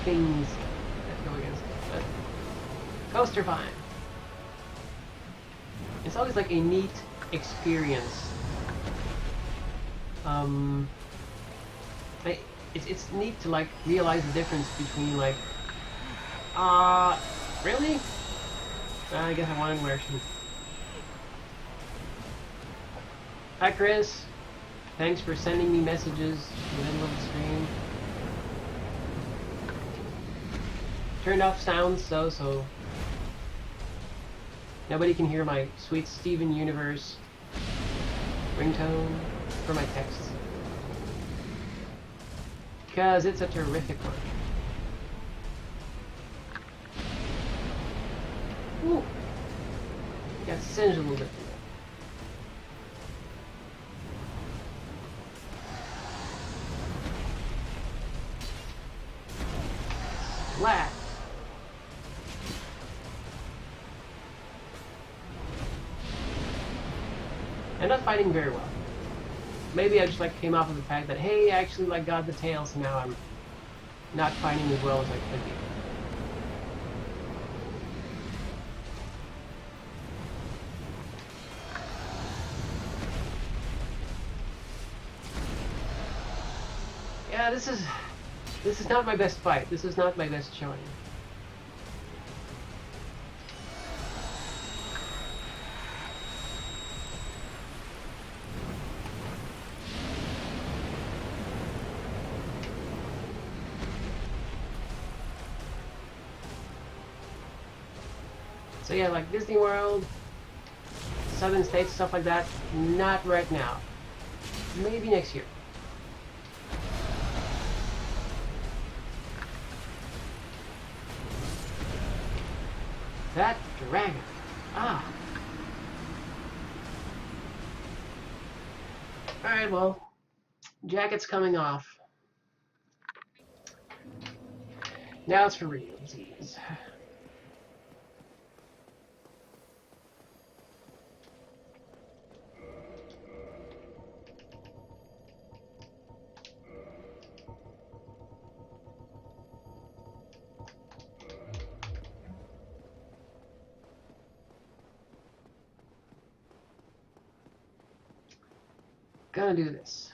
things that go against it, but coasts are fine. It's always like a neat experience. It's neat to like realize the difference between like, really? I guess I wanted to wear shoes. Hi Chris, thanks for sending me messages in the middle of the stream. Turned off sounds so nobody can hear my sweet Steven Universe ringtone for my texts. Because it's a terrific one. Ooh. Got singed a little bit. Splat. I'm not fighting very well. Maybe I just like came off of the fact that, hey, I actually like got the tail, so now I'm not fighting as well as I could be. Yeah, this is not my best fight. This is not my best showing. So yeah, like Disney World, Southern States, stuff like that, not right now. Maybe next year. That dragon. Ah. Alright, well, jacket's coming off. Now it's for realsies. Gonna do this.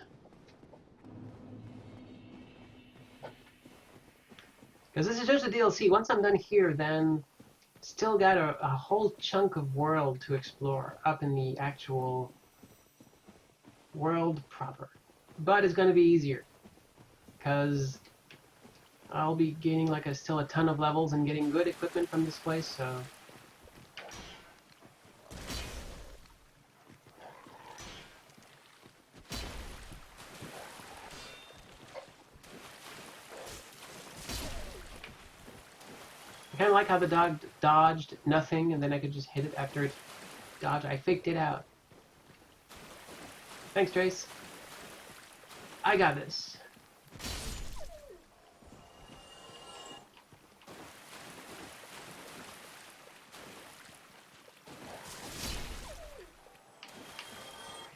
Because this is just a DLC. Once I'm done here, then still got a whole chunk of world to explore up in the actual world proper. But it's gonna be easier. Because I'll be gaining like still a ton of levels and getting good equipment from this place, so... I kind of like how the dog dodged nothing, and then I could just hit it after it dodged. I faked it out. Thanks, Trace. I got this.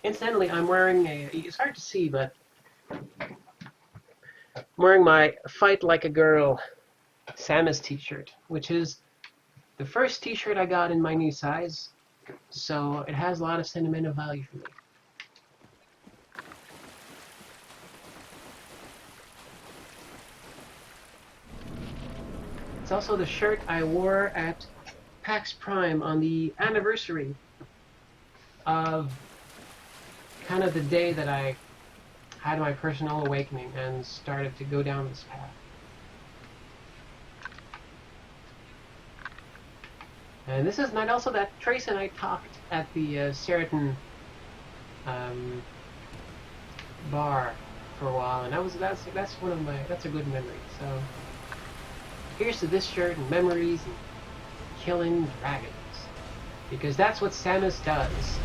Incidentally, I'm wearing a... It's hard to see, but... I'm wearing my Fight Like a Girl Samus t-shirt, which is the first t-shirt I got in my new size, so it has a lot of sentimental value for me. It's also the shirt I wore at PAX Prime on the anniversary of kind of the day that I had my personal awakening and started to go down this path. And this is night also that Trace and I talked at the Sheraton bar for a while, and that's one of my that's a good memory. So here's to this shirt and memories and killing dragons, because that's what Samus does.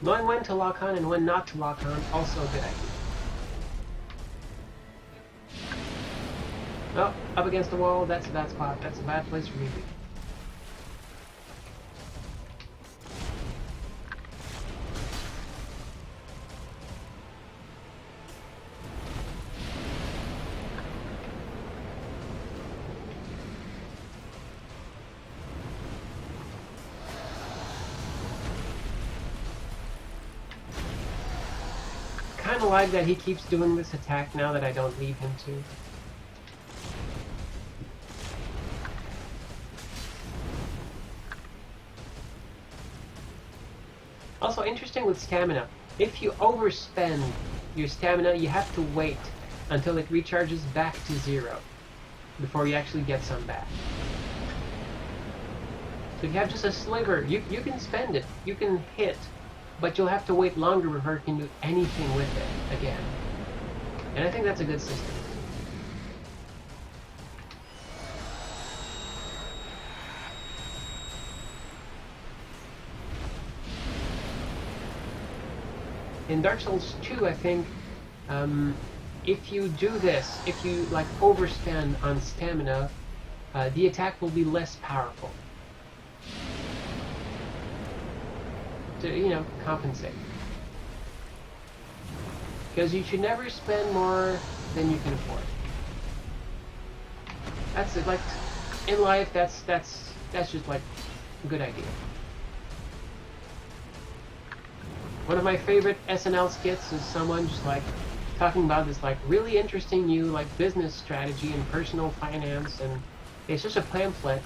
Knowing when to lock on and when not to lock on, also a good idea. Oh, up against the wall, that's a bad spot. That's a bad place for me to be. Kind of like that he keeps doing this attack now that I don't leave him to. Also interesting with stamina. If you overspend your stamina, you have to wait until it recharges back to 0 before you actually get some back. So if you have just a sliver, you can spend it, you can hit, but you'll have to wait longer before you can do anything with it again. And I think that's a good system. In Dark Souls 2, I think, if you do this, if you like overspend on stamina, the attack will be less powerful. To, compensate. Because you should never spend more than you can afford. That's it. Like in life, that's just like a good idea. One of my favorite SNL skits is someone just like talking about this like really interesting new like business strategy and personal finance, and it's just a pamphlet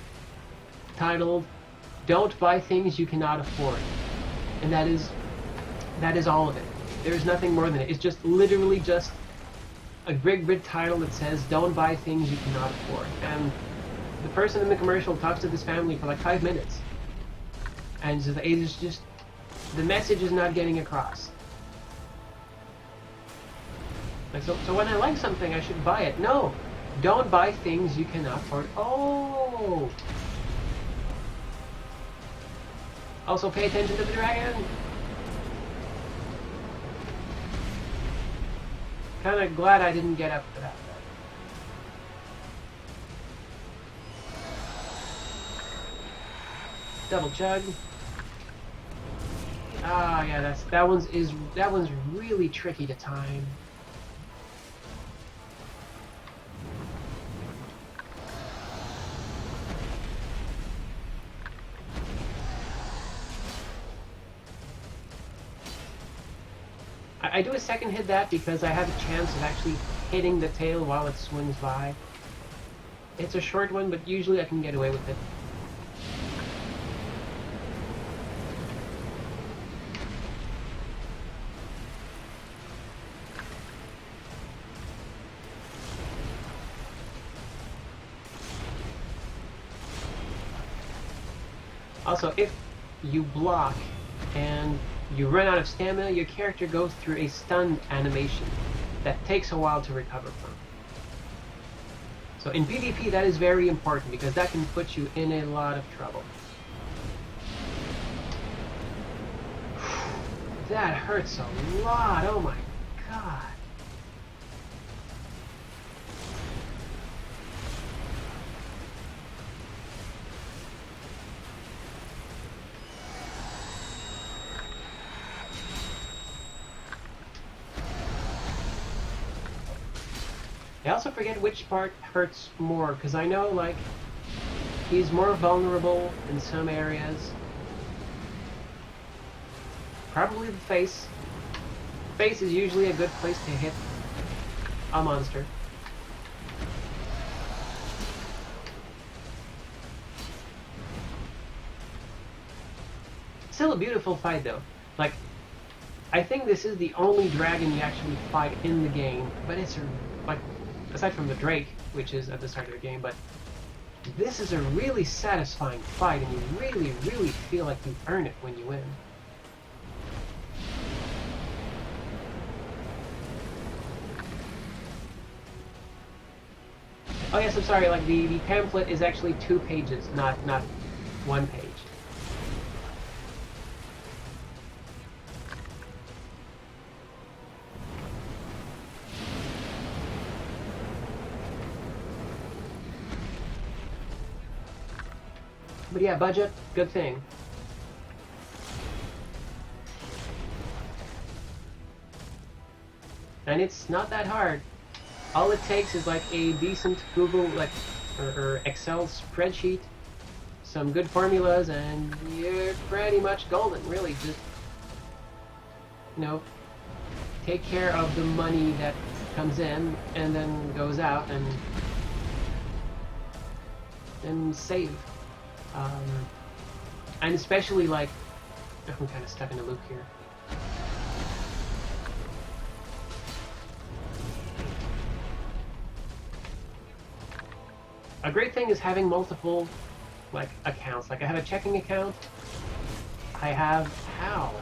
titled "Don't Buy Things You Cannot Afford," and that is all of it. There's nothing more than it. It's just literally just a big title that says "Don't buy things you cannot afford," and the person in the commercial talks to this family for like 5 minutes, and it's just the message is not getting across. Like so when I like something, I should buy it. No, don't buy things you cannot afford. Oh. Also, pay attention to the dragon. Kind of glad I didn't get up for that. Double chug. Ah, yeah, that one's really tricky to time. I do a second hit that because I have a chance of actually hitting the tail while it swings by. It's a short one, but usually I can get away with it. Also, if you block and you run out of stamina, your character goes through a stun animation that takes a while to recover from. So in PvP, that is very important because that can put you in a lot of trouble. That hurts a lot, oh my god. I also forget which part hurts more, because I know, like, he's more vulnerable in some areas. Probably the face. Face is usually a good place to hit a monster. Still a beautiful fight, though. Like, I think this is the only dragon you actually fight in the game, but it's like, aside from the Drake, which is at the start of the game, but this is a really satisfying fight, and you really feel like you earn it when you win. Oh yes, I'm sorry, like the pamphlet is actually 2 pages, not 1 page. But yeah, budget, good thing. And it's not that hard. All it takes is like a decent Google or Excel spreadsheet, some good formulas, and you're pretty much golden, really. Just, take care of the money that comes in and then goes out, and save. And especially, like, I'm kind of stuck in a loop here. A great thing is having multiple, like, accounts. Like, I have a checking account. I have... How?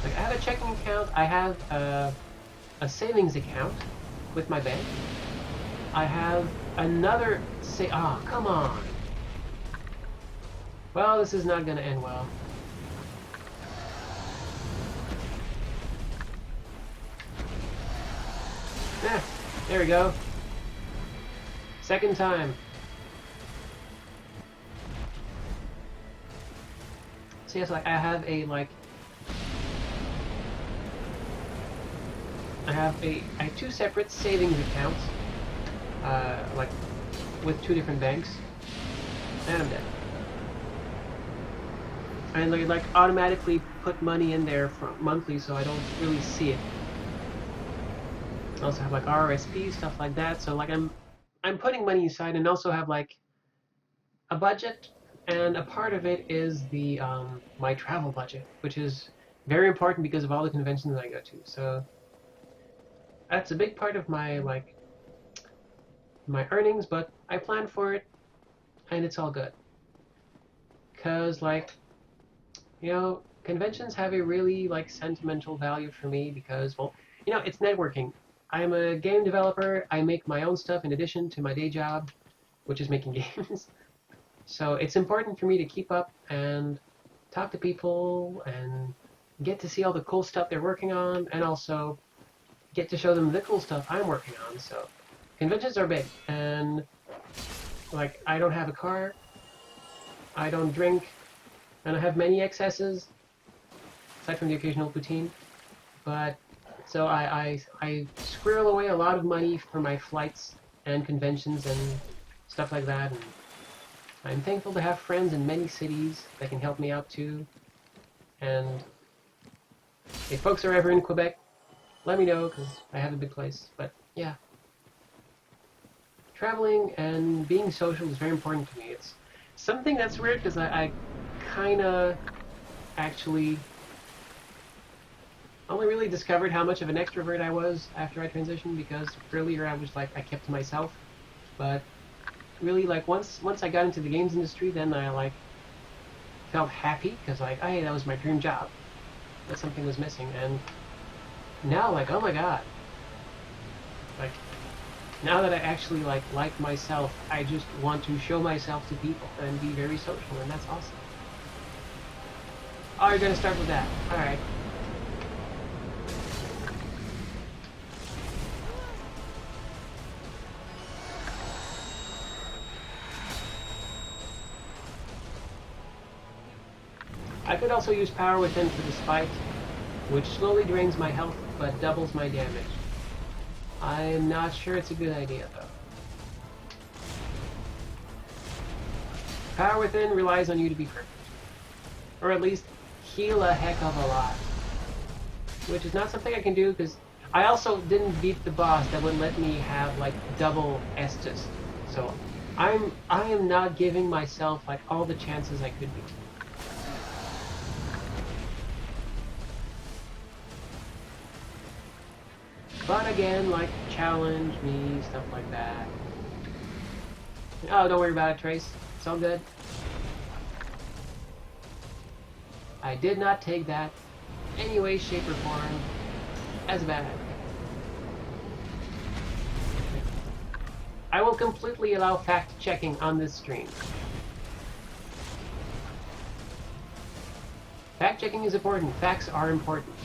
Like, I have a checking account. I have a savings account with my bank. I have another... Oh, come on! Well, this is not going to end well. There we go. Second time. So yes, like I have a I have two separate savings accounts, like with two different banks, and I'm dead. And they like automatically put money in there for monthly, so I don't really see it. I also have like RRSP, stuff like that. So like I'm putting money aside, and also have like a budget, and a part of it is the my travel budget, which is very important because of all the conventions that I go to. So that's a big part of my my earnings, but I plan for it, and it's all good. Cause like, you know, conventions have a really like sentimental value for me because, well, you know, it's networking. I'm a game developer. I make my own stuff in addition to my day job, which is making games. So it's important for me to keep up and talk to people and get to see all the cool stuff they're working on, and also get to show them the cool stuff I'm working on. So conventions are big, and like I don't have a car, I don't drink, and I have many excesses, aside from the occasional poutine. But so I squirrel away a lot of money for my flights and conventions and stuff like that. And I'm thankful to have friends in many cities that can help me out too. And if folks are ever in Quebec, let me know, because I have a big place. But yeah, traveling and being social is very important to me. It's something that's weird because I kind of actually only really discovered how much of an extrovert I was after I transitioned, because earlier I was like, I kept to myself. But really, like once I got into the games industry, then I like felt happy because like, hey, that was my dream job. That something was missing, and now like, oh my god, like now that I actually like myself, I just want to show myself to people and be very social, and that's awesome. Oh, you're gonna start with that. All right. I could also use Power Within for the spite, which slowly drains my health but doubles my damage. I'm not sure it's a good idea though. Power Within relies on you to be perfect. Or at least heal a heck of a lot. Which is not something I can do because I also didn't beat the boss that would let me have like double Estus. So I am not giving myself like all the chances I could be. But again, like, challenge me, stuff like that. Oh, don't worry about it, Trace. It's all good. I did not take that, any way, shape, or form, as a bad habit. I will completely allow fact-checking on this stream. Fact-checking is important. Facts are important.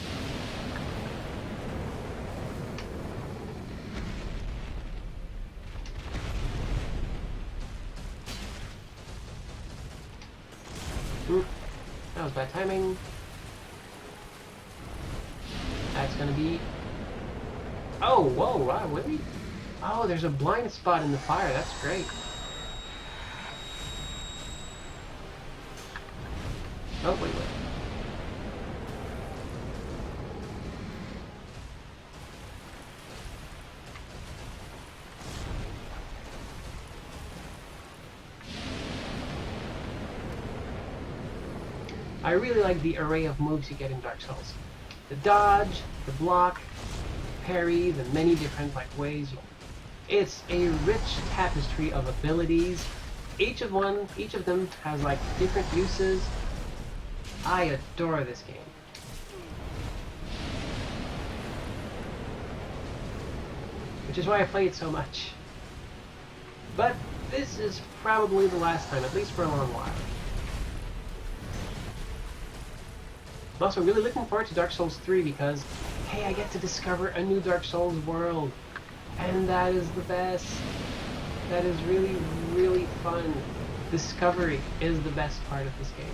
That was bad timing. That's gonna be... Oh, whoa, wow, really? Oh, there's a blind spot in the fire. That's great. Oh, wait. I really like the array of moves you get in Dark Souls. The dodge, the block, parries and many different ways. It's a rich tapestry of abilities. Each of them has different uses. I adore this game. Which is why I play it so much. But this is probably the last time, at least for a long while. I'm also really looking forward to Dark Souls 3 because, hey, I get to discover a new Dark Souls world. And that is the best. That is really, really fun. Discovery is the best part of this game.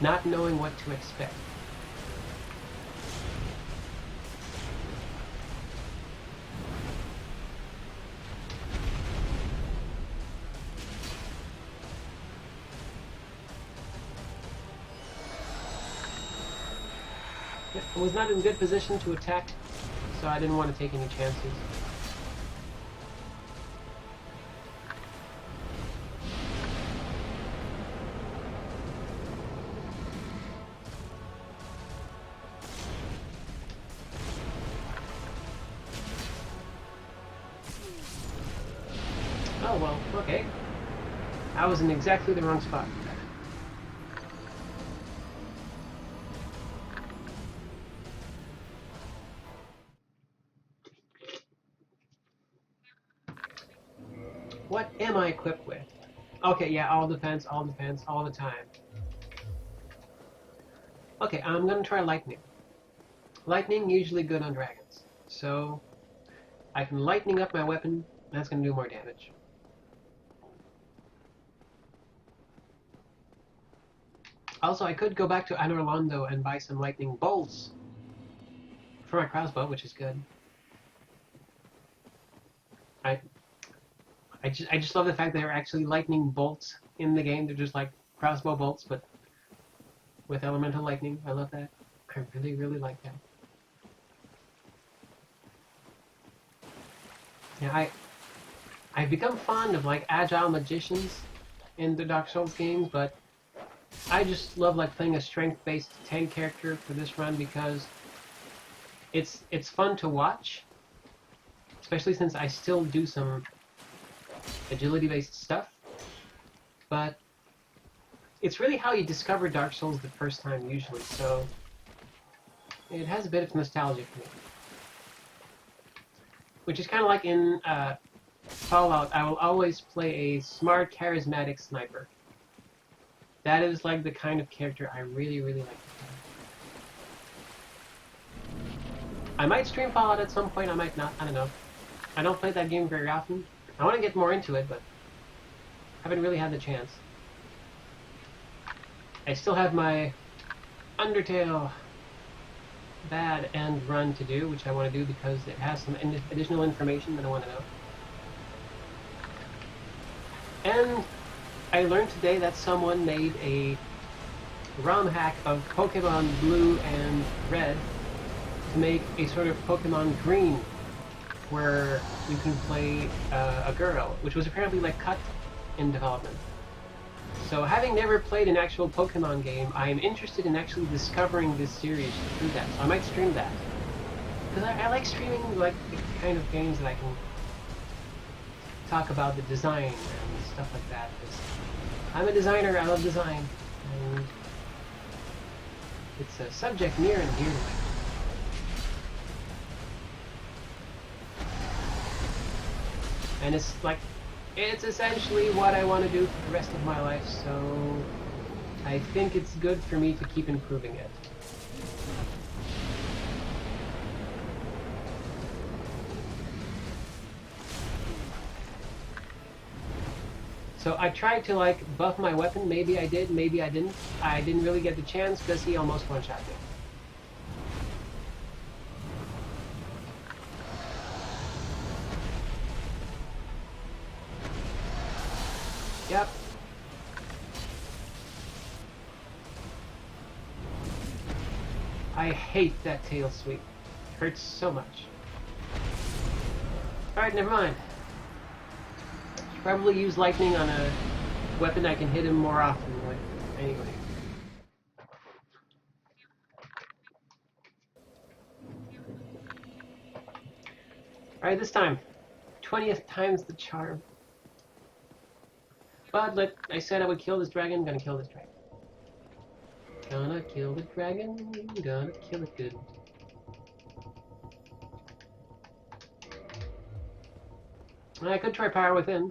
Not knowing what to expect. I was not in good position to attack, so I didn't want to take any chances. Oh well, okay. I was in exactly the wrong spot. What am I equipped with? Okay, yeah, all defense, all the time. Okay, I'm gonna try lightning. Lightning usually good on dragons, so I can lightning up my weapon, and that's gonna do more damage. Also, I could go back to Anor Londo and buy some lightning bolts for my crossbow, which is good. I just love the fact that there are actually lightning bolts in the game. They're just like crossbow bolts, but with elemental lightning. I love that. I really, really like that. Yeah, I've become fond of agile magicians in the Dark Souls games, but I just love playing a strength-based tank character for this run because it's fun to watch, especially since I still do some agility-based stuff, but it's really how you discover Dark Souls the first time usually, so it has a bit of nostalgia for me. Which is kind of like in Fallout, I will always play a smart, charismatic sniper. That is the kind of character I really, really like to play. I might stream Fallout at some point, I might not, I don't know. I don't play that game very often. I want to get more into it, but haven't really had the chance. I still have my Undertale bad end run to do, which I want to do because it has some additional information that I want to know. And I learned today that someone made a ROM hack of Pokemon Blue and Red to make a sort of Pokemon Green where you can play a girl, which was apparently cut in development. So having never played an actual Pokemon game, I am interested in actually discovering this series through that. So I might stream that. Because I like streaming the kind of games that I can talk about the design and stuff like that. Because I'm a designer, I love design. And it's a subject near and dear to me. And it's essentially what I want to do for the rest of my life, so I think it's good for me to keep improving it. So I tried to buff my weapon. Maybe I did, maybe I didn't. I didn't really get the chance because he almost one-shot me. Yep. I hate that tail sweep. It hurts so much. Alright, never mind. Should probably use lightning on a weapon I can hit him more often with. Anyway. Alright, this time. 20th time's the charm. But I said I would kill this dragon, I'm gonna kill this dragon. Gonna kill the dragon, gonna kill it good. I could try power within.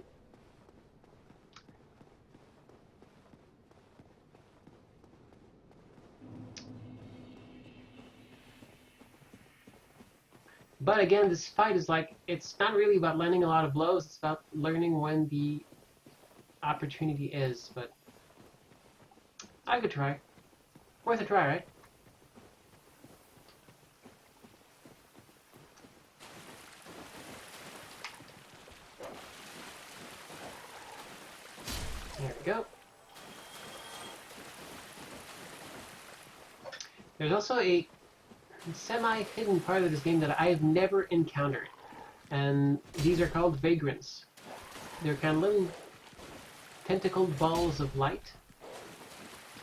But again, this fight is like, it's not really about landing a lot of blows, it's about learning when the opportunity is, but I could try. Worth a try, right? There we go. There's also a semi-hidden part of this game that I've never encountered, and these are called vagrants. They're kind of little tentacled balls of light,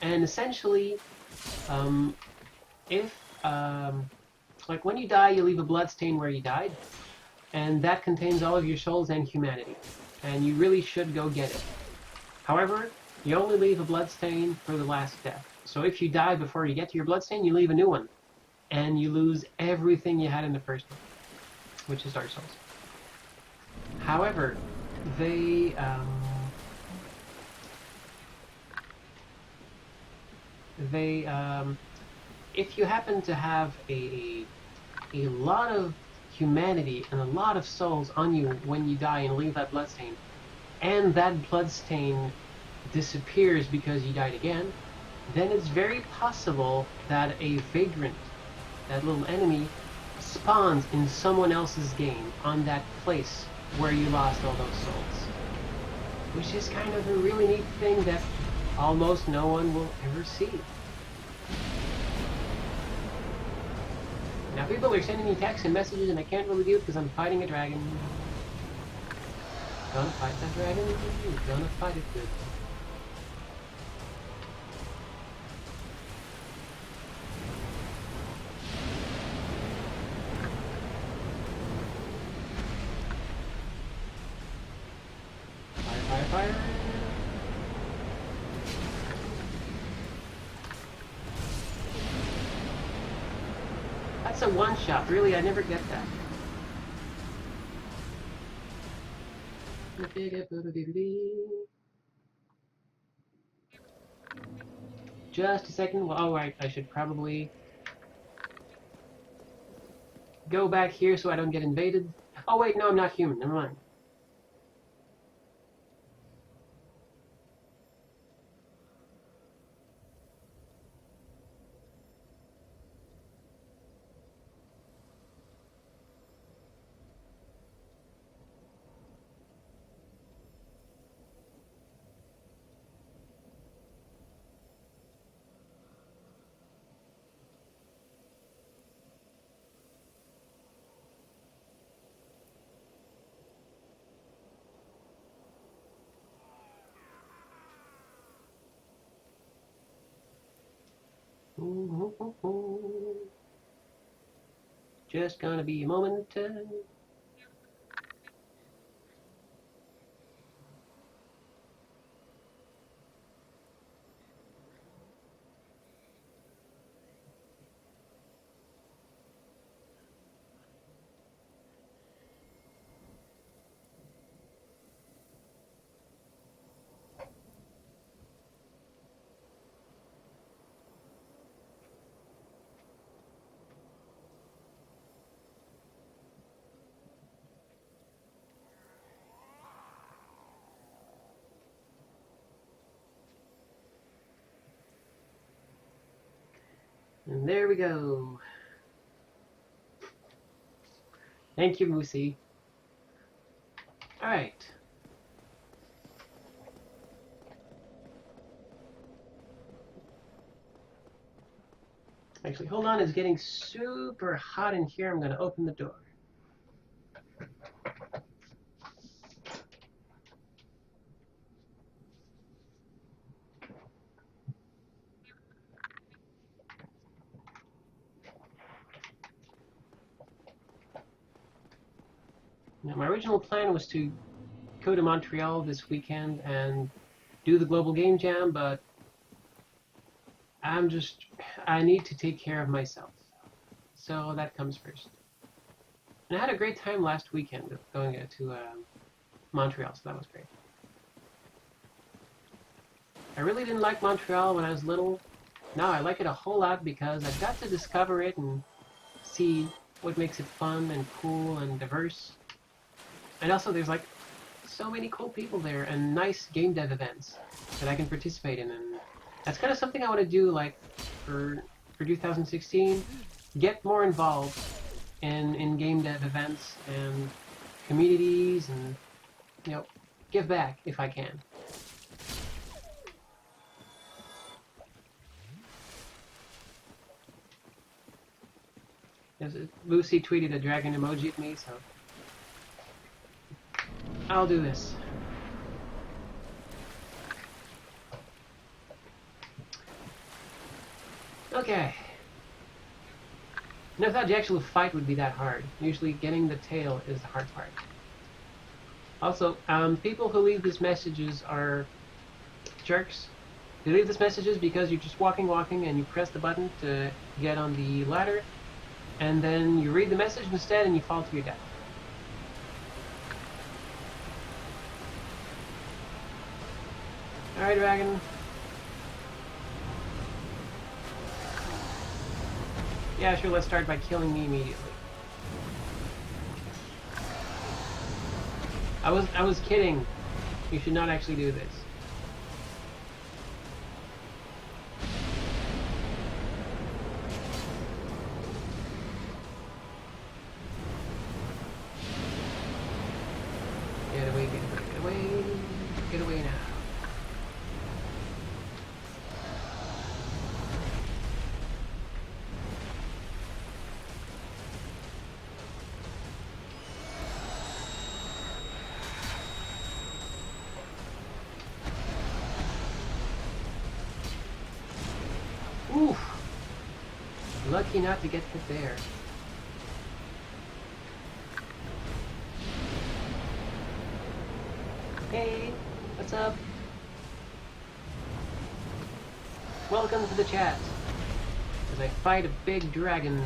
and essentially, like when you die, you leave a blood stain where you died, and that contains all of your souls and humanity, and you really should go get it. However, you only leave a blood stain for the last death. So if you die before you get to your blood stain, you leave a new one, and you lose everything you had in the first one, which is Dark Souls. However, if you happen to have a lot of humanity and a lot of souls on you when you die and leave that bloodstain, and that bloodstain disappears because you died again, then it's very possible that a vagrant, that little enemy, spawns in someone else's game on that place where you lost all those souls. Which is kind of a really neat thing that almost no one will ever see. Now people are sending me texts and messages and I can't really do it because I'm fighting a dragon. Gonna fight that dragon, gonna fight it good. Fire, fire, fire! That's a one-shot, really, I never get that. Just a second. Well, oh, right. I should probably go back here so I don't get invaded. Oh, wait. No, I'm not human. Never mind. Just gonna be a moment. And there we go. Thank you, Moosey. Alright. Actually, hold on. It's getting super hot in here. I'm going to open the door. Now, my original plan was to go to Montreal this weekend and do the Global Game Jam, but I need to take care of myself. So that comes first. And I had a great time last weekend going to Montreal, so that was great. I really didn't like Montreal when I was little. Now I like it a whole lot because I've got to discover it and see what makes it fun and cool and diverse. And also there's like so many cool people there and nice game dev events that I can participate in. And that's kind of something I want to do like for 2016. Get more involved in game dev events and communities and, you know, give back if I can. Lucy tweeted a dragon emoji at me, so I'll do this. Okay. Never thought the actual fight would be that hard. Usually getting the tail is the hard part. Also, people who leave these messages are jerks. They leave these messages because you're just walking, and you press the button to get on the ladder, and then you read the message instead and you fall to your death. Alright, dragon. Yeah, sure, let's start by killing me immediately. I was kidding. You should not actually do this. Get away, get away, get away. Get away now. Oof! Lucky not to get hit there. Hey, what's up? Welcome to the chat as I fight a big dragon.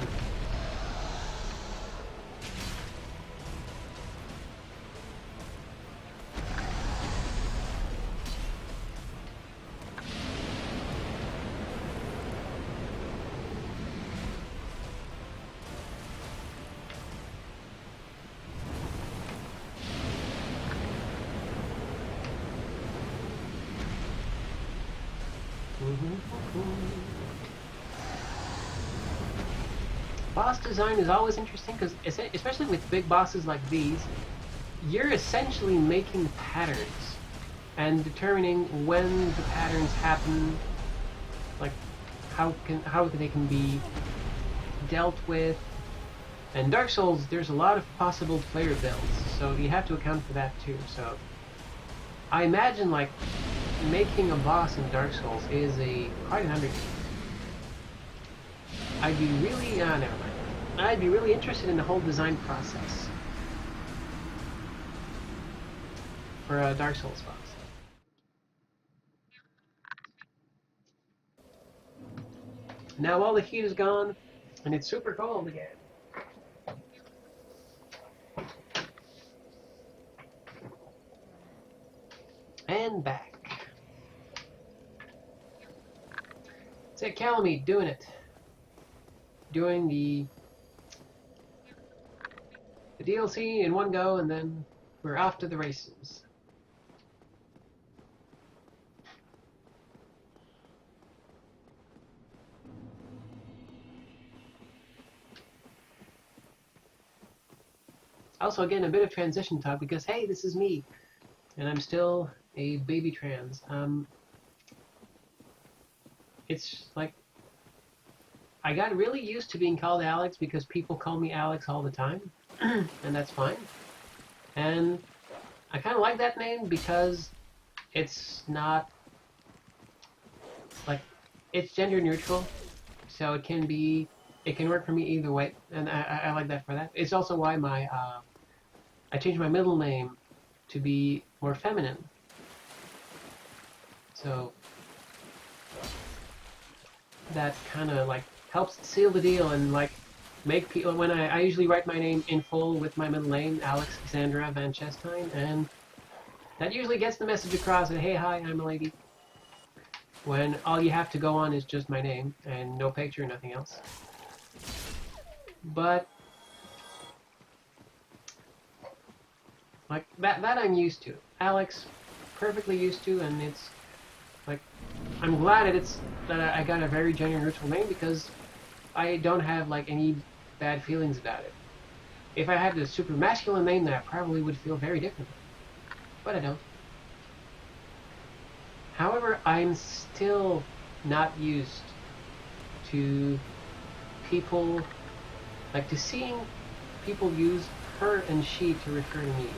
Boss design is always interesting because, especially with big bosses like these, you're essentially making patterns and determining when the patterns happen, like how they can be dealt with. And Dark Souls, there's a lot of possible player builds, so you have to account for that too. So I imagine like making a boss in Dark Souls is quite an undertaking. I'd be really never mind. I'd be really interested in the whole design process for a Dark Souls boss. Now all the heat is gone, and it's super cold again. And back. Say Calamite doing it. Doing the DLC in one go, and then we're off to the races. Also, again, a bit of transition talk because, hey, this is me, and I'm still a baby trans. It's like I got really used to being called Alex because people call me Alex all the time, and that's fine. And I kind of like that name because it's not like it's gender neutral, so it can work for me either way, and I like that for that. It's also why I I changed my middle name to be more feminine. So that kind of like helps seal the deal and like make people, when I usually write my name in full with my middle name, Alexandra Van Chestine, and that usually gets the message across that, hey, hi, I'm a lady. When all you have to go on is just my name and no picture, nothing else. But like that I'm used to. Alex, perfectly used to, and it's like I'm glad that I got a very gender neutral name because I don't have like any bad feelings about it. If I had a super masculine name, then I probably would feel very differently. But I don't. However, I'm still not used to people, like to seeing people use her and she to refer to me,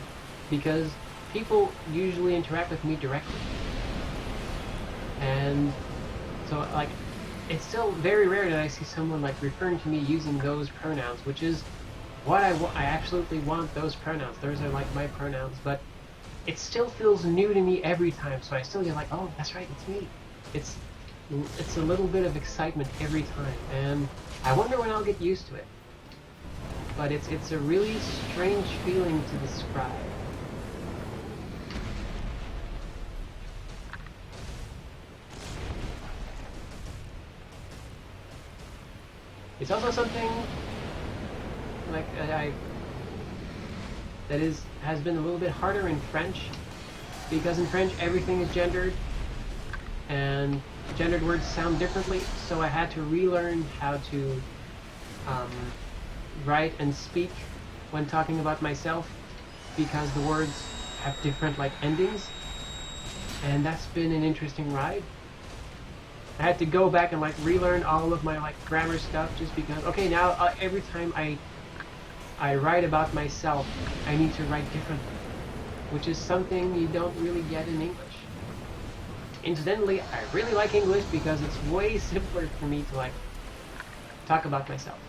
because people usually interact with me directly. And so like it's still very rare that I see someone like referring to me using those pronouns, which is what I want. I absolutely want those pronouns. Those are like my pronouns, but it still feels new to me every time. So I still get like, oh, that's right, it's me. It's a little bit of excitement every time, and I wonder when I'll get used to it. But it's a really strange feeling to describe. It's also something like has been a little bit harder in French, because in French everything is gendered and gendered words sound differently, so I had to relearn how to write and speak when talking about myself, because the words have different like endings, and that's been an interesting ride. I had to go back and like relearn all of my like grammar stuff, just because okay, now every time I write about myself, I need to write differently, which is something you don't really get in English. Incidentally, I really like English because it's way simpler for me to like talk about myself.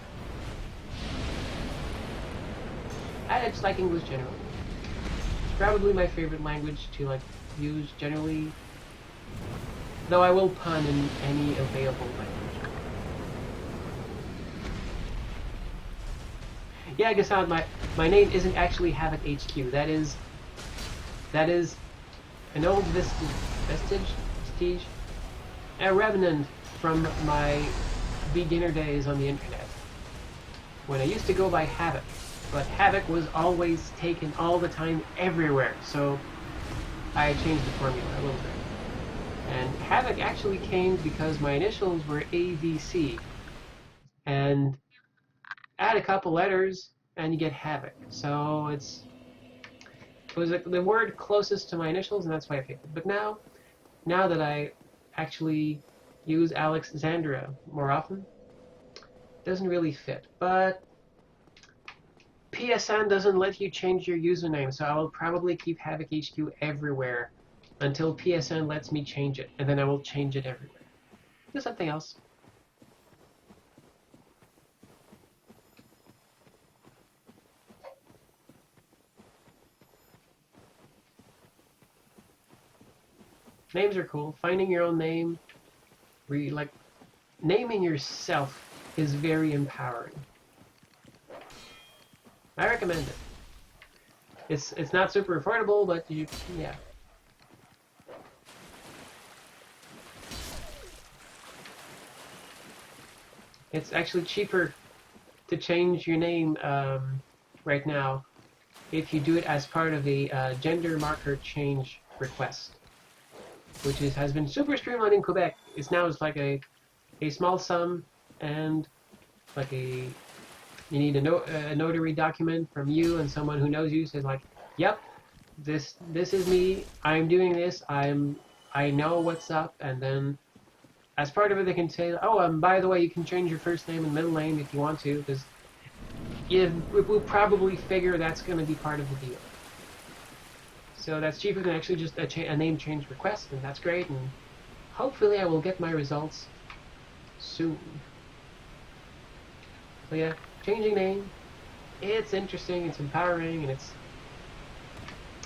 I just like English generally. It's probably my favorite language to like use generally, though I will pun in any available language. Yeah, Gassan, my name isn't actually Havoc HQ. That is an old vestige, a remnant from my beginner days on the internet, when I used to go by Havoc, but Havoc was always taken all the time everywhere, so I changed the formula a little bit. And Havoc actually came because my initials were AVC, and add a couple letters and you get Havoc. So it was like the word closest to my initials, and that's why I picked it. But now that I actually use Alexandra more often, it doesn't really fit. But PSN doesn't let you change your username, so I will probably keep Havoc HQ everywhere until PSN lets me change it, and then I will change it everywhere. Do something else. Names are cool. Finding your own name, like naming yourself, is very empowering. I recommend it. It's not super affordable, but yeah. It's actually cheaper to change your name right now if you do it as part of a gender marker change request, which has been super streamlined in Quebec. It's now just like a small sum, and like you need a notary document from you and someone who knows you, says like, yep, this is me, I'm doing this, I know what's up, and then as part of it they can say, oh, by the way, you can change your first name and middle name if you want to, because we'll probably figure that's going to be part of the deal. So that's cheaper than actually just a name change request, and that's great, and hopefully I will get my results soon. So yeah, changing name, it's interesting, it's empowering, and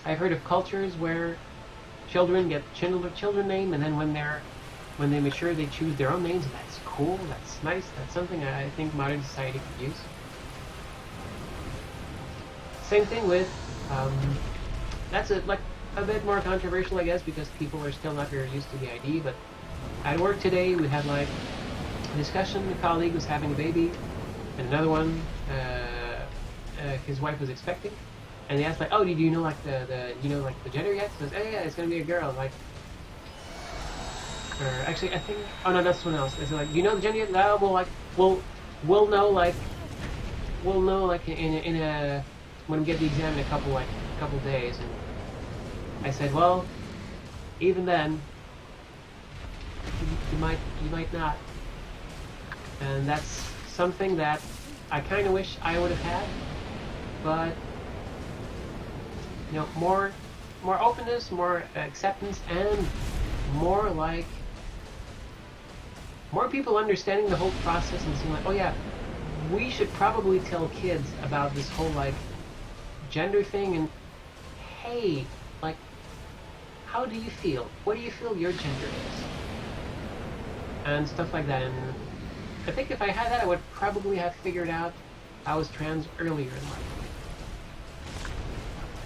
I've heard of cultures where children get children name, and then when they mature, they choose their own names, and that's cool. That's nice. That's something I think modern society could use. Same thing with that's like a bit more controversial, I guess, because people are still not very used to the ID. But at work today, we had like a discussion. A colleague was having a baby, and another one, his wife was expecting, and they asked like, "Oh, do you know like the gender yet?" He says, "Oh yeah, it's gonna be a girl." Like, or actually, I think, oh no, that's someone else. They said like, "Do you know the gender yet?" No, well, like, we'll know like in a when we get the exam in a couple days. And I said, well, even then, you might not, and that's something that I kind of wish I would have had, but more openness, more acceptance, and more like more people understanding the whole process and seeing like, oh yeah, we should probably tell kids about this whole like gender thing, and hey, like, how do you feel? What do you feel your gender is? And stuff like that. And I think if I had that, I would probably have figured out I was trans earlier in life.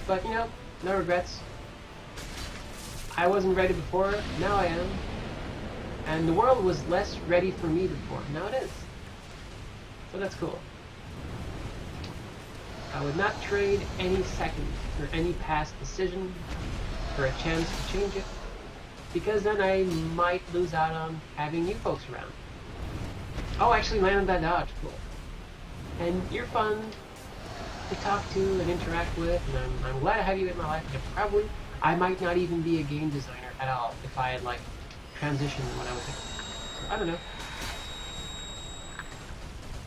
But no regrets. I wasn't ready before, now I am. And the world was less ready for me before, now it is. So that's cool. I would not trade any second or any past decision for a chance to change it, because then I might lose out on having you folks around. Oh, actually landed that dodge, cool. And you're fun to talk to and interact with, and I'm glad to have you in my life. And I might not even be a game designer at all if I had like transitioned when I was there. So I don't know.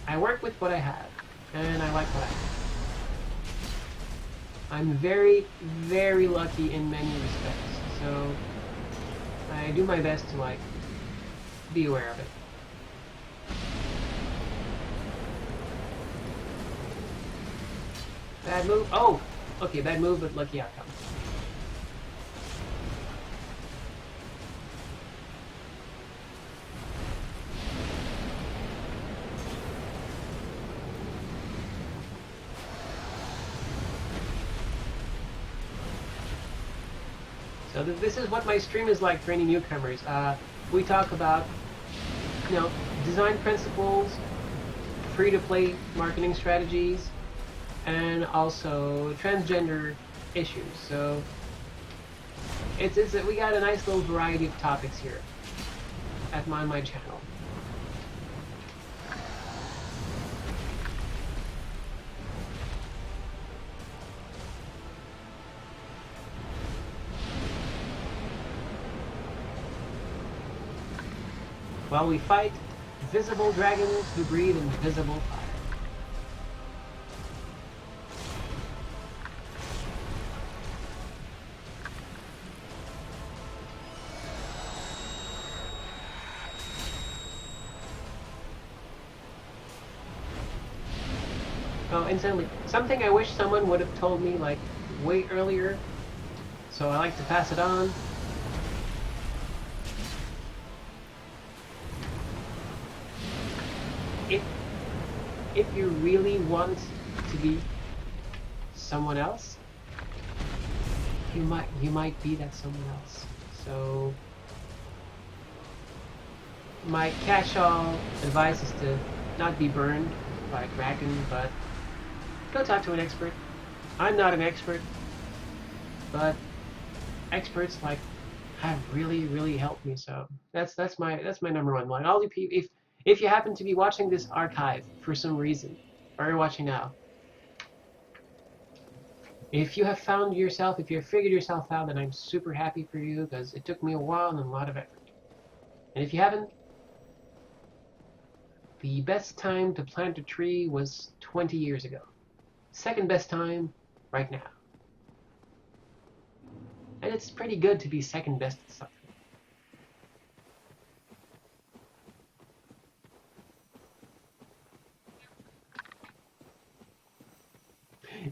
I work with what I have, and I like what I have. I'm very, very lucky in many respects, so I do my best to like be aware of it. Bad move? Oh! Okay, bad move, but lucky outcome. So this is what my stream is like for any newcomers. We talk about, design principles, free-to-play marketing strategies, and also transgender issues. So we got a nice little variety of topics here on my channel. While we fight visible dragons who breathe invisible fire. Oh, incidentally, something I wish someone would have told me like way earlier, so I like to pass it on. If you really want to be someone else, you might be that someone else. So my catch-all advice is to not be burned by a dragon, but go talk to an expert. I'm not an expert, but experts like have really helped me. So that's my number one line. All you people, if you happen to be watching this archive for some reason, or you're watching now, if you have found yourself, if you've figured yourself out, then I'm super happy for you, because it took me a while and a lot of effort. And if you haven't, the best time to plant a tree was 20 years ago. Second best time, right now. And it's pretty good to be second best at something.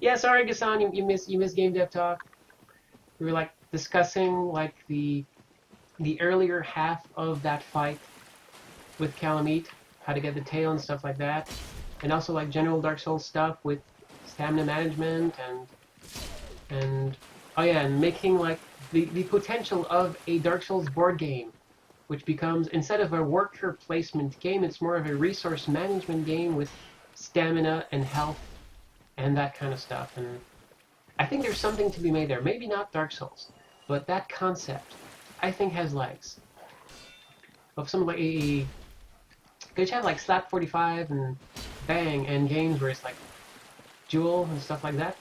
Yeah, sorry, Gassan, you miss Game Dev Talk. we were like discussing like the earlier half of that fight with Calamite, how to get the tail and stuff like that, and also like general Dark Souls stuff with stamina management and oh yeah, and making like the potential of a Dark Souls board game, which becomes, instead of a worker placement game, it's more of a resource management game with stamina and health and that kind of stuff. And I think there's something to be made there. Maybe not Dark Souls, but that concept, I think, has legs. Of some like a, could you have like Slap 45 and Bang and games where it's like Duel and stuff like that?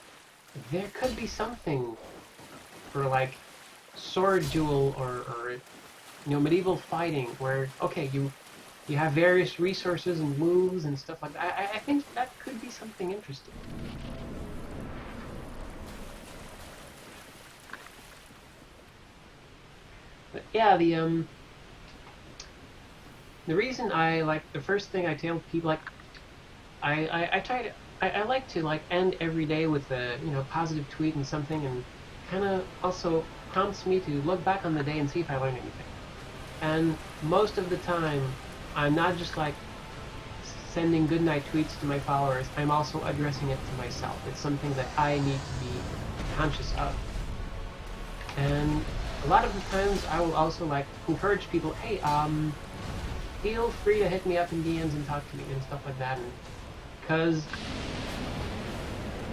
There could be something for like sword duel or you know, medieval fighting where, okay, you have various resources and moves and stuff like that. I think that could be something interesting. But yeah, the reason I like, the first thing I tell people, like I try to, I like to like end every day with a, you know, positive tweet and something, and kind of also prompts me to look back on the day and see if I learned anything. And most of the time, I'm not just like sending goodnight tweets to my followers, I'm also addressing it to myself. It's something that I need to be conscious of. And a lot of the times I will also like encourage people, hey, feel free to hit me up in DMs and talk to me and stuff like that. Because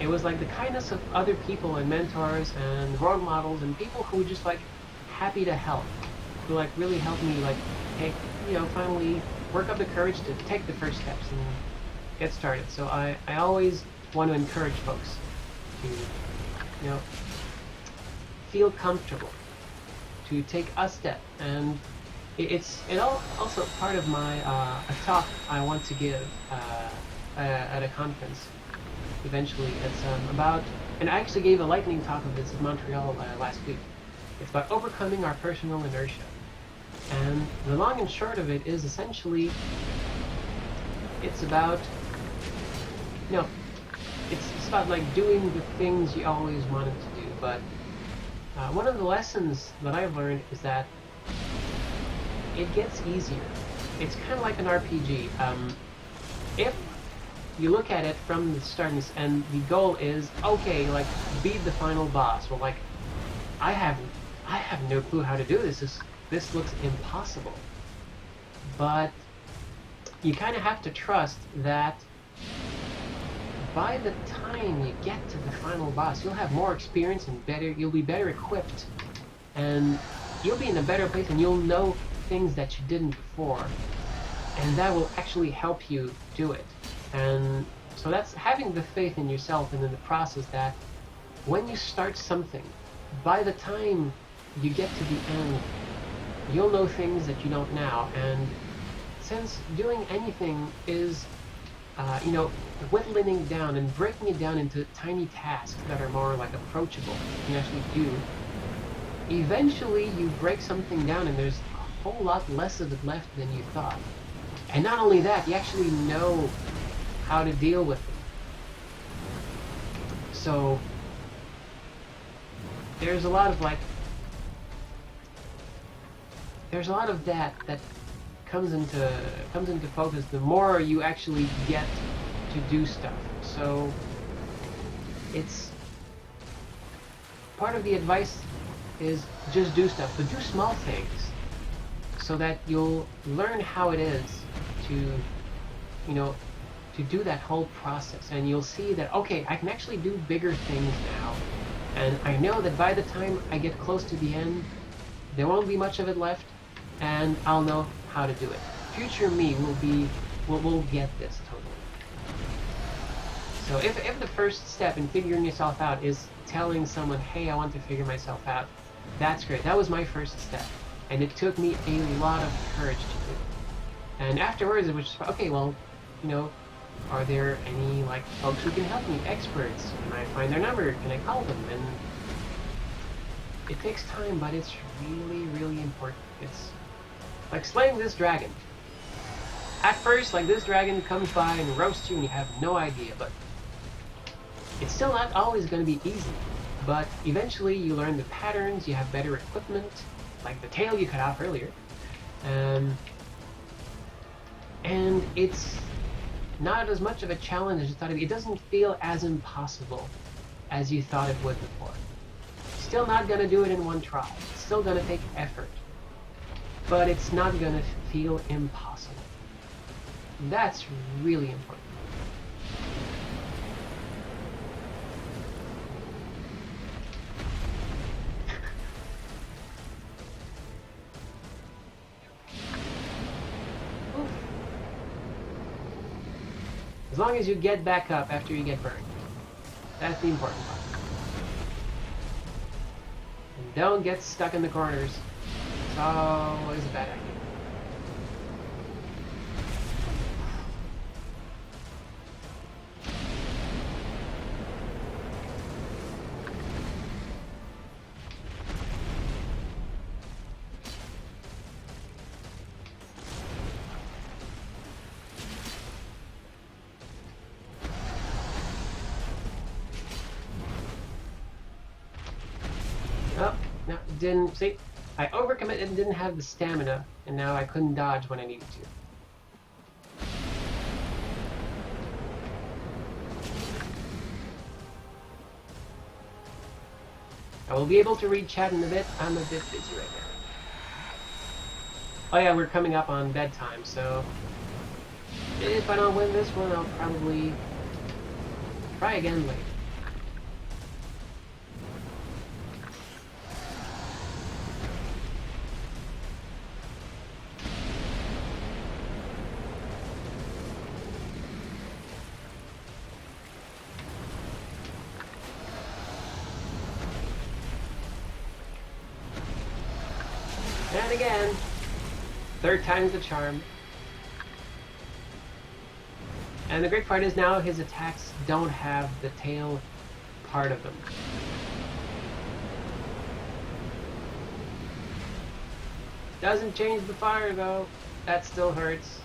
it was like the kindness of other people and mentors and role models and people who were just like happy to help, who like really helped me like take, you know, finally work up the courage to take the first steps and get started. So I always want to encourage folks to, you know, feel comfortable, to take a step. And it's also part of my a talk I want to give at a conference eventually. It's about, and I actually gave a lightning talk of this in Montreal last week. It's about overcoming our personal inertia. And the long and short of it is essentially, it's about, you know, it's about like doing the things you always wanted to do. But one of the lessons that I've learned is that it gets easier. It's kind of like an RPG. If you look at it from the start and the goal is, okay, like beat the final boss. Well, like I have no clue how to do this. This looks impossible. But you kind of have to trust that by the time you get to the final boss, you'll have more experience and you'll be better equipped, and you'll be in a better place, and you'll know things that you didn't before, and that will actually help you do it. And so that's having the faith in yourself and in the process that when you start something, by the time you get to the end, you'll know things that you don't now. And since doing anything is, you know, whittling it down and breaking it down into tiny tasks that are more like approachable, you can actually do, eventually you break something down and there's a whole lot less of it left than you thought. And not only that, you actually know how to deal with it. So there's a lot of like, there's a lot of that comes into focus the more you actually get to do stuff. So it's part of the advice is just do stuff, but do small things so that you'll learn how it is to, you know, to do that whole process, and you'll see that, okay, I can actually do bigger things now, and I know that by the time I get close to the end, there won't be much of it left, and I'll know how to do it. Future me will get this totally. So if the first step in figuring yourself out is telling someone, hey, I want to figure myself out, that's great. That was my first step, and it took me a lot of courage to do. And afterwards it was just, okay, well, you know, are there any like folks who can help me, experts? Can I find their number? Can I call them? And it takes time, but it's really, really important. It's like slaying this dragon. At first, like, this dragon comes by and roasts you and you have no idea, but it's still not always going to be easy. But eventually you learn the patterns, you have better equipment, like the tail you cut off earlier. And it's not as much of a challenge as you thought. It doesn't feel as impossible as you thought it would before. Still not going to do it in one try. It's still going to take effort. But it's not going to feel impossible. That's really important. As long as you get back up after you get burned. That's the important part. And don't get stuck in the corners. It's always a bad idea. Oh, no, didn't see. I overcommitted and didn't have the stamina, and now I couldn't dodge when I needed to. I will be able to read chat in a bit. I'm a bit busy right now. Oh yeah, we're coming up on bedtime, so if I don't win this one, I'll probably try again later. And again, third time's the charm. And the great part is now his attacks don't have the tail part of them. Doesn't change the fire though. That still hurts.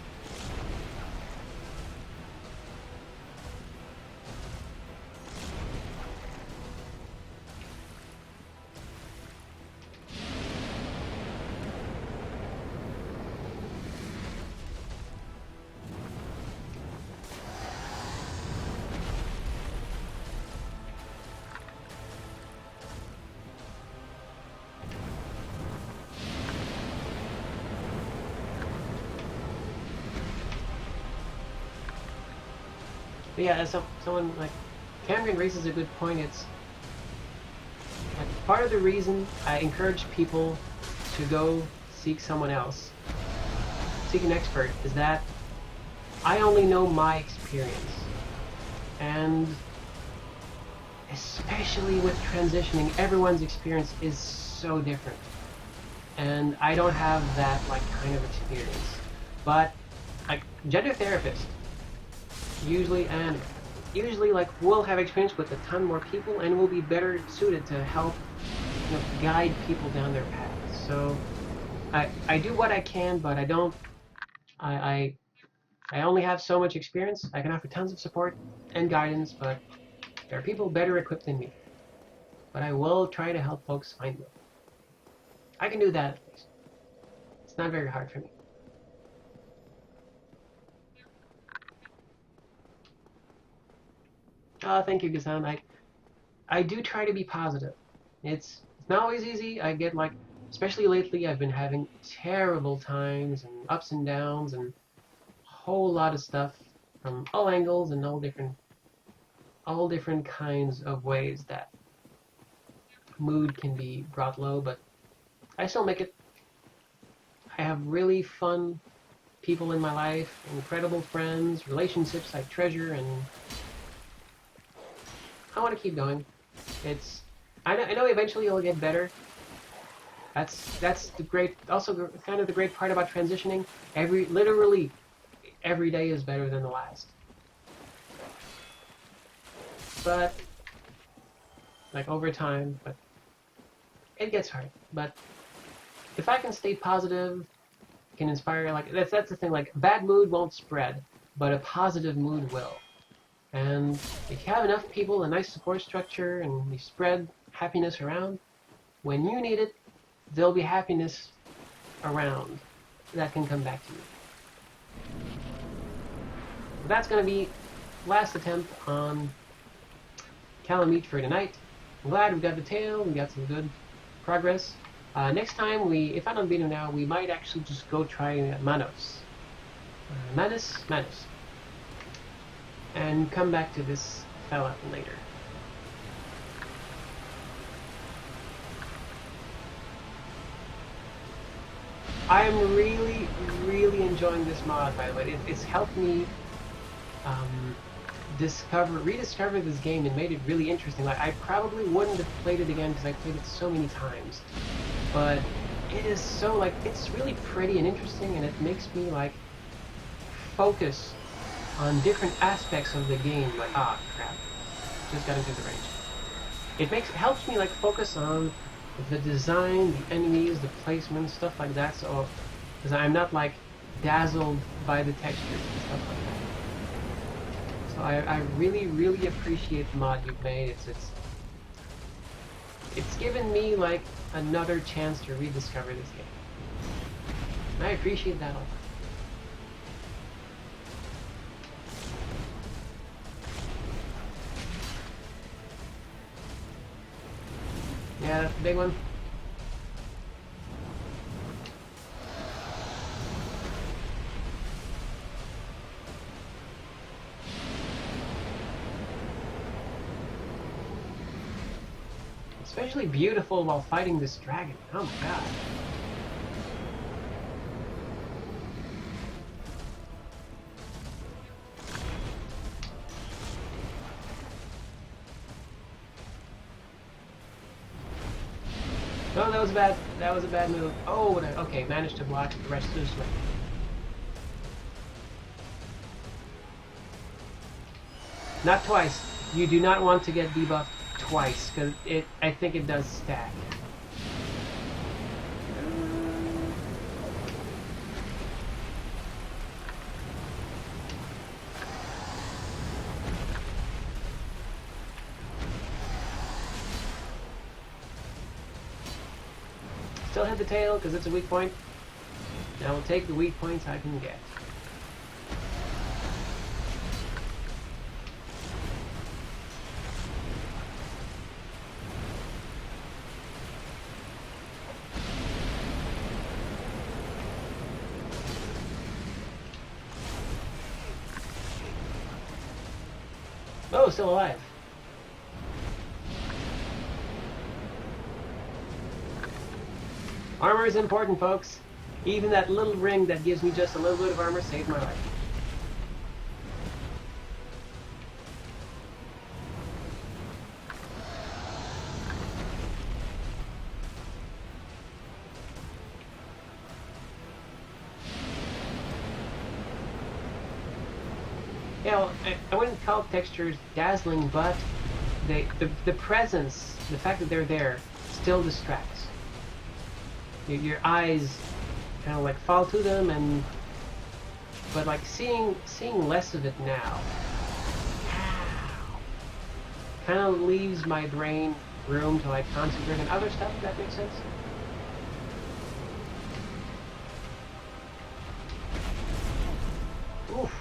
But yeah, as someone like Cameron raises a good point. It's like part of the reason I encourage people to go seek someone else, seek an expert, is that I only know my experience, and especially with transitioning, everyone's experience is so different, and I don't have that like kind of experience. But like gender therapists usually like will have experience with a ton more people and will be better suited to help, you know, guide people down their paths. So I do what I can, but I don't. I only have so much experience. I can offer tons of support and guidance, but there are people better equipped than me. But I will try to help folks find them. I can do that at least. It's not very hard for me. Thank you, Gazan. I do try to be positive. It's not always easy. I get like, especially lately, I've been having terrible times and ups and downs and a whole lot of stuff from all angles and all different kinds of ways that mood can be brought low, but I still make it. I have really fun people in my life, incredible friends, relationships I treasure, and I want to keep going. I know eventually it'll get better. That's the great, also kind of the great part about transitioning. Literally every day is better than the last. But like over time, but it gets hard. But if I can stay positive, can inspire, like that's the thing. Like bad mood won't spread, but a positive mood will. And if you have enough people, a nice support structure, and you spread happiness around. When you need it, there'll be happiness around that can come back to you. That's going to be last attempt on Calamite for tonight. I'm glad we got the tail, we got some good progress. Next time, if I don't beat him now, we might actually just go try Manos. Manus? And come back to this fella later. I'm really, really enjoying this mod, by the way. It's helped me rediscover this game and made it really interesting. Like, I probably wouldn't have played it again because I played it so many times. But it is so, like, it's really pretty and interesting, and it makes me, like, focus on different aspects of the game. Like, ah, crap. Just got into the range. It helps me, like, focus on the design, the enemies, the placement, stuff like that, so because I'm not like dazzled by the textures and stuff like that. So I really, really appreciate the mod you've made. It's given me like another chance to rediscover this game. And I appreciate that a lot. Yeah, that's the big one. Especially beautiful while fighting this dragon. Oh my god. Oh, that was bad. That was a bad move. Oh, okay, managed to block the rest of the swing. Not twice. You do not want to get debuffed twice, because I think it does stack. Still hit the tail because it's a weak point. Now we'll take the weak points I can get. Oh, still alive. Armor is important, folks. Even that little ring that gives me just a little bit of armor saved my life. Yeah, well, I wouldn't call textures dazzling, but the presence, the fact that they're there, still distracts. Your eyes kind of like fall to them, but like seeing less of it now kind of leaves my brain room to like concentrate on other stuff. If that makes sense. Oof.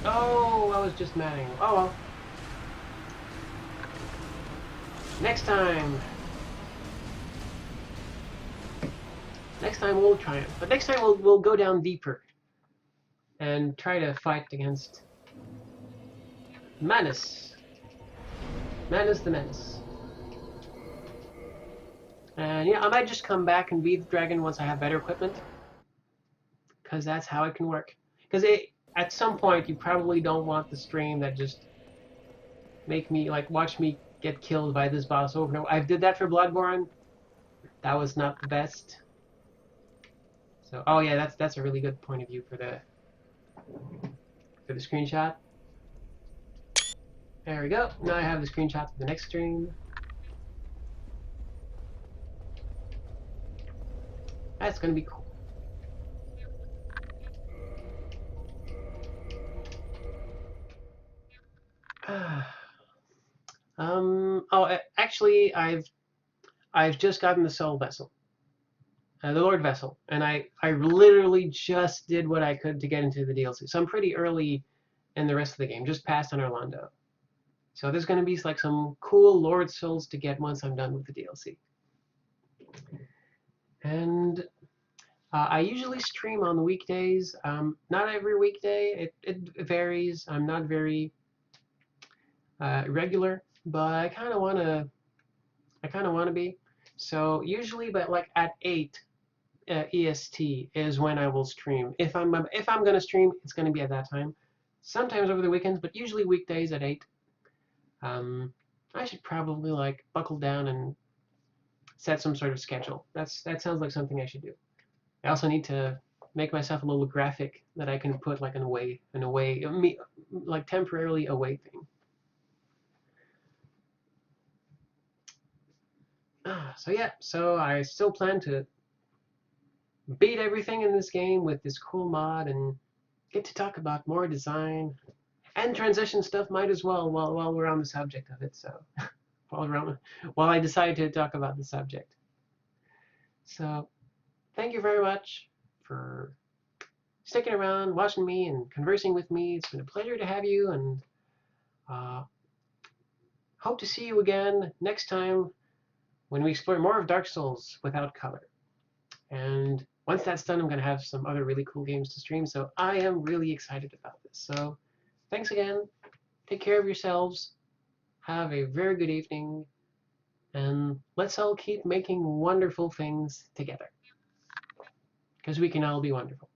Oh, I was just matting. Oh well. Next time we'll try it. But next time we'll go down deeper and try to fight against Manus. Manus the Menace. And yeah, I might just come back and beat the dragon once I have better equipment. Because that's how it can work. Because at some point you probably don't want the stream that just make me like watch me get killed by this boss over and over. I did that for Bloodborne. That was not the best. So oh yeah, that's a really good point of view for the screenshot. There we go. Now I have the screenshot for the next stream. That's gonna be cool. Actually, I've just gotten the Soul Vessel, the Lord Vessel, and I literally just did what I could to get into the DLC. So I'm pretty early in the rest of the game, just past on Orlando. So there's going to be like some cool Lord Souls to get once I'm done with the DLC. And I usually stream on the weekdays. Not every weekday. It varies. I'm not very regular, but I kind of want to. I kind of want to be. So usually, but like at 8 EST is when I will stream. If I'm gonna stream, it's gonna be at that time. Sometimes over the weekends, but usually weekdays at 8. Um, I should probably like buckle down and set some sort of schedule. That sounds like something I should do. I also need to make myself a little graphic that I can put like like temporarily away thing. So yeah, so I still plan to beat everything in this game with this cool mod and get to talk about more design and transition stuff might as well while we're on the subject of it. So while I decide to talk about the subject. So thank you very much for sticking around, watching me, and conversing with me. It's been a pleasure to have you, and uh, hope to see you again next time when we explore more of Dark Souls without color. And once that's done, I'm going to have some other really cool games to stream. So I am really excited about this. So thanks again. Take care of yourselves. Have a very good evening. And let's all keep making wonderful things together. Because we can all be wonderful.